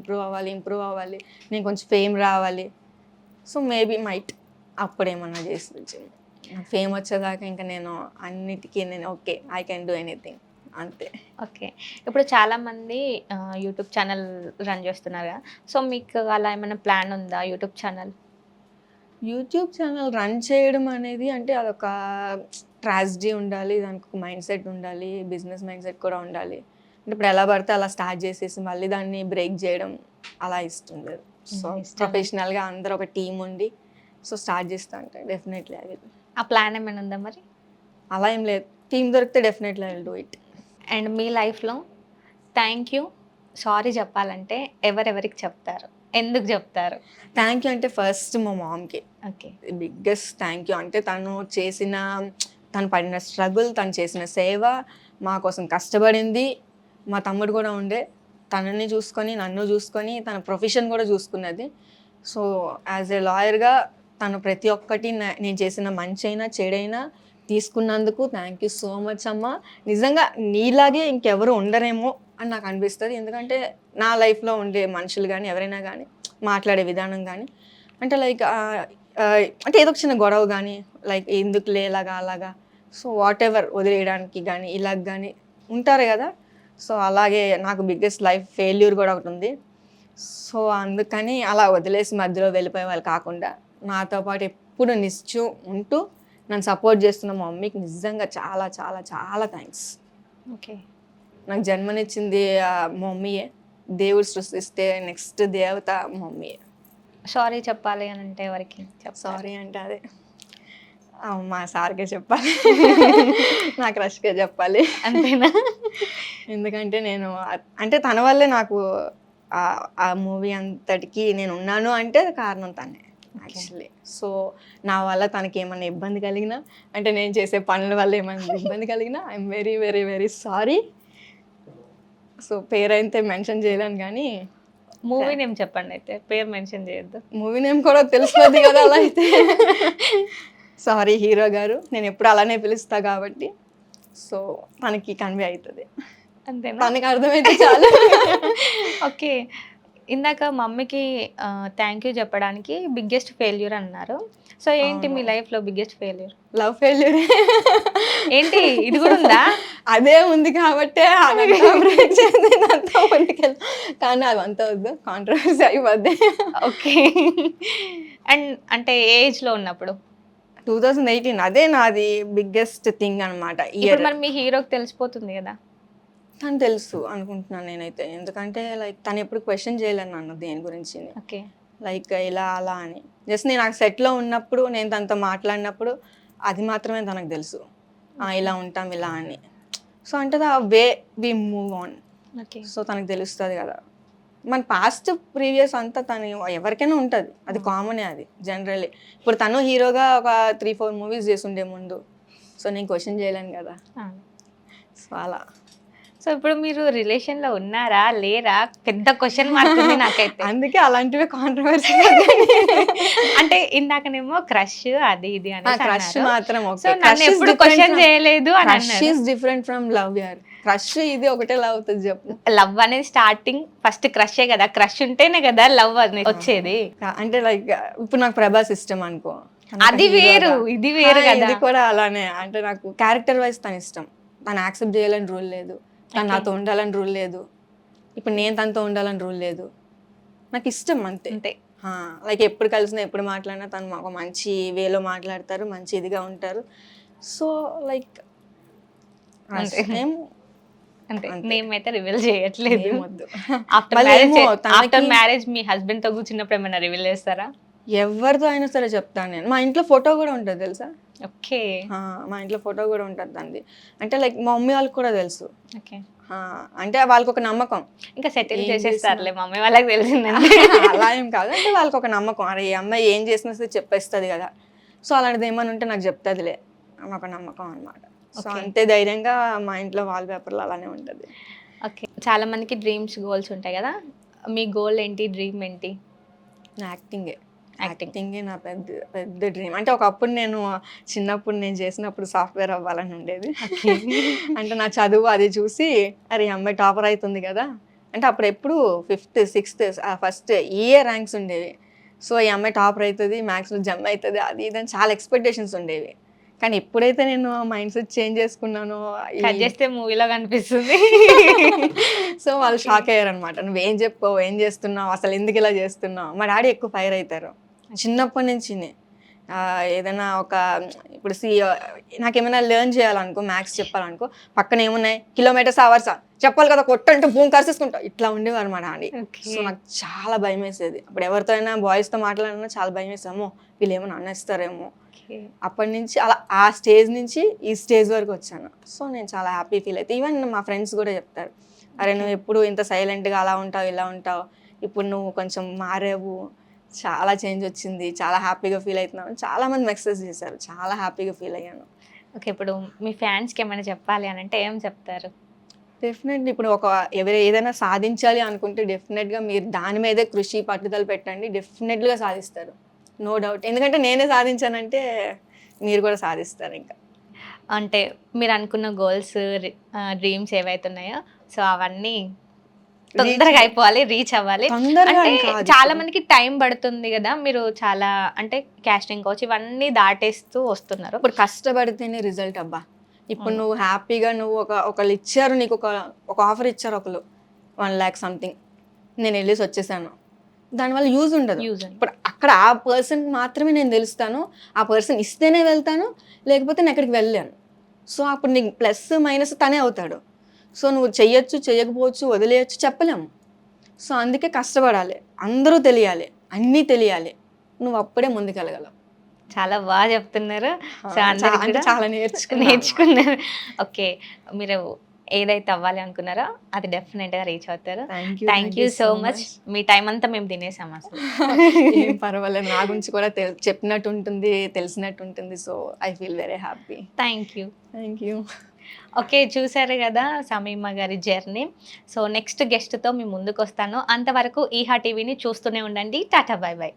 నేను కొంచెం ఫేమ్ రావాలి. సో మేబీ మైట్ అప్పుడేమన్నా చేసి ఫేమ్ వచ్చేదాకా ఇంకా నేను అన్నిటికీ నేను okay I can do anything అంతే. ఓకే. ఇప్పుడు చాలామంది యూట్యూబ్ ఛానల్ రన్ చేస్తున్నారు కదా. సో మీకు అలా ఏమైనా ప్లాన్ ఉందా YouTube channel? YouTube channel run చేయడం అనేది అంటే అదొక ట్రాజడీ ఉండాలి, దానికి ఒక మైండ్ సెట్ ఉండాలి, బిజినెస్ మైండ్ సెట్ కూడా ఉండాలి. అంటే ఇప్పుడు ఎలా పడితే అలా స్టార్ట్ చేసేసి మళ్ళీ దాన్ని బ్రేక్ చేయడం అలా ఇష్టం లేదు. సో ప్రొఫెషనల్గా అందరూ ఒక టీం ఉండి సో స్టార్ట్ చేస్తా అంటే డెఫినెట్లీ అది. ఆ ప్లాన్ ఏమైనా ఉందా మరి? అలా ఏం లేదు, టీం దొరికితే definitely I will do it. And మీ లైఫ్లో థ్యాంక్ యూ, సారీ చెప్పాలంటే ఎవరెవరికి చెప్తారు, ఎందుకు చెప్తారు? థ్యాంక్ యూ అంటే ఫస్ట్ మా మామ్కి ఓకే. Biggest thank you. అంటే తను పడిన స్ట్రగుల్, తను చేసిన సేవ, మా కోసం కష్టపడింది. మా తమ్ముడు కూడా ఉండే, తనని చూసుకొని నన్ను చూసుకొని తన ప్రొఫెషన్ కూడా చూసుకున్నది. సో యాజ్ ఏ లాయర్గా తను ప్రతి ఒక్కటి నేను చేసిన మంచి అయినా చెడైనా తీసుకున్నందుకు థ్యాంక్ యూ సో మచ్ అమ్మ. నిజంగా నీలాగే ఇంకెవరు ఉండరేమో అని నాకు అనిపిస్తుంది. ఎందుకంటే నా లైఫ్లో ఉండే మనుషులు కానీ ఎవరైనా కానీ మాట్లాడే విధానం కానీ అంటే లైక్ అంటే ఏదో చిన్న గొడవ కానీ లైక్ ఎందుకు లేలాగా అలాగా సో వాట్ ఎవర్ వదిలేయడానికి కానీ ఇలాగ కానీ ఉంటారు కదా. సో అలాగే నాకు బిగ్గెస్ట్ లైఫ్ ఫెయిల్యూర్ కూడా ఒకటి ఉంది. సో అందుకని అలా వదిలేసి మధ్యలో వెళ్ళిపోయే వాళ్ళు కాకుండా నాతో పాటు ఎప్పుడు నిశ్చయం ఉంటూ నన్ను సపోర్ట్ చేస్తున్న మా మమ్మీకి నిజంగా చాలా చాలా చాలా థ్యాంక్స్. ఓకే. నాకు జన్మనిచ్చింది మా మమ్మీయే. దేవుడు సృష్టిస్తే నెక్స్ట్ దేవత మా మమ్మీయే. సారీ చెప్పాలి అని అంటే ఎవరికి చెప్తారు? సారీ అంటే అదే మా సార్కే చెప్పాలి, నా క్రష్కే చెప్పాలి. అంతేనా? ఎందుకంటే నేను అంటే తన వల్లే నాకు ఆ మూవీ అంతటికి నేను ఉన్నాను అంటే కారణం తనే యాక్చువల్లీ. సో నా వల్ల తనకి ఏమైనా ఇబ్బంది కలిగినా అంటే నేను చేసే పనుల వల్ల ఏమైనా ఇబ్బంది కలిగినా I'm very very very sorry. So పేరైతే మెన్షన్ చేయలేను కానీ మూవీ నేమ్ చెప్పండి, అయితే పేరు మెన్షన్ చేయొద్దు. మూవీ నేమ్ కూడా తెలుస్తుంది కదా అలా అయితే. సారీ హీరో గారు, నేను ఎప్పుడు అలానే పిలుస్తా కాబట్టి సో తనకి కన్వే అవుతుంది, అంతేనా? తనకి అర్థమైతే చాలు. ఓకే. ఇందాక మమ్మీకి థ్యాంక్ యూ చెప్పడానికి బిగ్గెస్ట్ ఫెయిల్యూర్ అన్నారు. సో ఏంటి మీ లైఫ్లో బిగ్గెస్ట్ ఫెయిల్యూర్? Love failure. ఏంటి ఇది కూడా ఉందా? అదే ఉంది కాబట్టే అంతా ముందుకెళ్ళి, కానీ అది అంతా వద్దు, కాంట్రవర్సీ అయిపోద్ది. ఓకే. అండ్ అంటే ఏజ్లో ఉన్నప్పుడు 2018 అదే నాది బిగ్గెస్ట్ థింగ్ అనమాట. ఇప్పుడు మరి మీ హీరోకి తెలిసిపోతుంది కదా? తను తెలుసు అనుకుంటున్నాను నేనైతే, ఎందుకంటే లైక్ తను ఎప్పుడు క్వశ్చన్ చేయలేను నన్ను దేని గురించి. ఓకే. లైక్ ఇలా అలా అని జస్ట్ నేను ఆ సెట్లో ఉన్నప్పుడు నేను తనతో మాట్లాడినప్పుడు అది మాత్రమే తనకు తెలుసు, ఇలా ఉంటాం ఇలా అని. సో అంటే the way we move on. Okay. So తనకు తెలుస్తుంది కదా. మన పాస్ట్ ప్రీవియస్ అంతా తను ఎవరికైనా ఉంటుంది, అది కామనే, అది జనరల్లీ. ఇప్పుడు తను హీరోగా ఒక 3-4 మూవీస్ చేస్తుండే ముందు, సో నేను క్వశ్చన్ చేయలేను కదా. సో అలా. సో ఇప్పుడు మీరు రిలేషన్లో ఉన్నారా లేరా పెద్ద క్వశ్చన్ మార్క్ ఉంది నాకైతే. అందుకే అలాంటివి కాంట్రవర్సీ. అంటే ఇందాకనేమో క్రష్ అది ఇది అని క్రష్ మాత్రం సో నన్ను ఎప్పుడు క్వశ్చన్ చేయలేదు అని క్రష్ అన్నారు. ఈస్ డిఫరెంట్ ఫ్రమ్ లవ్ యార్. క్రష్ ఇది ఒకటే లవ్ అవుతుంది చెప్పు. లవ్ అనేది స్టార్టింగ్ ఫస్ట్ క్రషే కదా, క్రష్ ఉంటేనే కదా లవ్ అనేది వచ్చేది. అంటే లైక్ ఇప్పుడు నాకు ప్రభాస్ ఇష్టం అనుకో, అది వేరు ఇది వేరు కదా. ఇది కూడా అలానే. అంటే నాకు క్యారెక్టర్ వైజ్ తను ఇష్టం, తను యాక్సెప్ట్ చేయాలని రూల్ లేదు, తను నాతో ఉండాలని రూల్ లేదు, ఇప్పుడు నేను తనతో ఉండాలని రూల్ లేదు, నాకు ఇష్టం అంతే. అంతే. లైక్ ఎప్పుడు కలిసినా ఎప్పుడు మాట్లాడినా తను మాకు మంచి వేలో మాట్లాడతారు, మంచి ఇదిగా ఉంటారు. సో లైక్ అంటే నేమ్ అయితే రివీల్ చేయట్లేదు. ఆఫ్టర్ మ్యారేజ్ మీ హస్బెండ్ తో కూర్చున్నప్పుడు ఏమైనా రివీల్ చేస్తారా? ఎవరితో అయినా సరే చెప్తాను నేను. మా ఇంట్లో ఫోటో కూడా ఉంటుంది తెలుసా. ఓకే. మా ఇంట్లో ఫోటో కూడా ఉంటుంది దాన్ని. అంటే లైక్ మా మమ్మీ వాళ్ళకి కూడా తెలుసు. ఓకే. అంటే వాళ్ళకి ఒక నమ్మకం, ఇంకా సెటిల్ చేసేస్తారులే మమ్మీ వాళ్ళకి తెలిసిందండి. అలా ఏం కాదు, అంటే వాళ్ళకి ఒక నమ్మకం, అరే ఈ అమ్మాయి ఏం చేసినా సరే చెప్పేస్తుంది కదా. సో అలాంటిది ఏమైనా ఉంటే నాకు చెప్తుందిలే, ఒక నమ్మకం అనమాట. సో అంతే ధైర్యంగా మా ఇంట్లో వాల్ పేపర్లో అలానే ఉంటుంది. ఓకే. చాలా మందికి డ్రీమ్స్ గోల్స్ ఉంటాయి కదా, మీ గోల్ ఏంటి, డ్రీమ్ ఏంటి? యాక్టింగే నా పెద్ద పెద్ద డ్రీమ్. అంటే ఒకప్పుడు నేను చిన్నప్పుడు నేను చేసినప్పుడు సాఫ్ట్వేర్ అవ్వాలని ఉండేది. అంటే నా చదువు అది చూసి అరే అమ్మాయి టాపర్ అవుతుంది కదా, అంటే అప్పుడు ఎప్పుడు 5th 6th ఫస్ట్ ర్యాంక్స్ ఉండేవి. సో ఈ అమ్మాయి టాపర్ అవుతుంది, మ్యాథ్స్లో జమ్ అవుతుంది, అది ఇదని చాలా ఎక్స్పెక్టేషన్స్ ఉండేవి. కానీ ఎప్పుడైతే నేను మైండ్ సెట్ చేంజ్ చేసుకున్నానో, కట్ చేస్తే మూవీలో కనిపిస్తుంది. సో వాళ్ళు షాక్ అయ్యారనమాట, నువ్వేం చెప్పావు, ఏం చేస్తున్నావు, అసలు ఎందుకు ఇలా చేస్తున్నావు. మా డాడీ ఎక్కువ ఫైర్ అవుతారు చిన్నప్పటి నుంచి. ఏదైనా ఒక ఇప్పుడు నాకేమైనా లెర్న్ చేయాలనుకో, మ్యాథ్స్ చెప్పాలనుకో, పక్కన ఏమున్నాయి కిలోమీటర్స్ అవర్సా చెప్పాలి కదా, కొట్టంటే భూమి కరిసేసుకుంటా, ఇట్లా ఉండేవారు మా డాడీ. సో నాకు చాలా భయం వేసేది. అప్పుడు ఎవరితో అయినా బాయ్స్తో మాట్లాడినా చాలా భయం వేసామో, వీళ్ళు ఏమైనా అనేస్తారేమో. అప్పటి నుంచి అలా ఆ స్టేజ్ నుంచి ఈ స్టేజ్ వరకు వచ్చాను. సో నేను చాలా హ్యాపీ ఫీల్ అవుతాను. ఈవెన్ మా ఫ్రెండ్స్ కూడా చెప్తారు, అరే నువ్వు ఎప్పుడు ఇంత సైలెంట్గా అలా ఉంటావు ఇలా ఉంటావు, ఇప్పుడు నువ్వు కొంచెం మారావు, చాలా చేంజ్ వచ్చింది, చాలా హ్యాపీగా ఫీల్ అవుతున్నావు. చాలా మంది మెసేజ్ చేశారు, చాలా హ్యాపీగా ఫీల్ అయ్యాను. ఓకే, ఇప్పుడు మీ ఫ్యాన్స్కి ఏమైనా చెప్పాలి అని అంటే ఏం చెప్తారు? డెఫినెట్లీ ఇప్పుడు ఏదైనా సాధించాలి అనుకుంటే డెఫినెట్గా మీరు దాని మీదే కృషి పట్టుదల పెట్టండి, డెఫినెట్గా సాధిస్తారు, నో డౌట్. ఎందుకంటే నేనే సాధించానంటే మీరు కూడా సాధిస్తారు. ఇంకా అంటే మీరు అనుకున్న గోల్స్, డ్రీమ్స్ ఏవైతే ఉన్నాయో సో అవన్నీ తొందరగా అయిపోవాలి, రీచ్ అవ్వాలి. అంటే చాలా మందికి టైం పడుతుంది కదా, మీరు చాలా అంటే కాస్టింగ్ కోచ్ ఇవన్నీ దాటేస్తూ వస్తున్నారు. ఇప్పుడు కష్టపడితేనే రిజల్ట్ అబ్బా. ఇప్పుడు నువ్వు హ్యాపీగా నువ్వు ఒకళ్ళు ఇచ్చారు, నీకు ఒక ఆఫర్ ఇచ్చారు ఒకళ్ళు 1 lakh సంథింగ్, నేను వెళ్ళేసి వచ్చేసాను, దానివల్ల యూజ్ ఉండదు. ఇప్పుడు అక్కడ ఆ పర్సన్కి మాత్రమే నేను తెలుస్తాను, ఆ పర్సన్ ఇస్తేనే వెళ్తాను, లేకపోతే నేను ఎక్కడికి వెళ్ళాను. సో అప్పుడు నీకు ప్లస్ మైనస్ తనే అవుతాడు. సో నువ్వు చెయ్యొచ్చు, చెయ్యకపోవచ్చు, వదిలేయచ్చు, చెప్పలేము. సో అందుకే కష్టపడాలి, అందరూ తెలియాలి, అన్నీ తెలియాలి, నువ్వు అప్పుడే ముందుకెళ్ళగలవు. చాలా బాగా చెప్తున్నారు. సో అంటే చాలా నేర్చుకున్నారు. ఓకే, మీరు ఏదైతే అవ్వాలి అనుకున్నారో అది డెఫినెట్గా రీచ్ అవుతారు. Thank you so much. Me time అంతా మేము తినేసాం అసలు. ఏం పర్వాలేదు, నా గురించి కూడా చెప్పినట్టు ఉంటుంది, తెలిసినట్టు ఉంటుంది. So I feel very happy. Thank you. Okay, చూసారు కదా సమీమ గారి జర్నీ. సో నెక్స్ట్ గెస్ట్తో మీ ముందుకు వస్తాను. అంతవరకు ఈహా టీవీని చూస్తూనే ఉండండి. Tata, by by.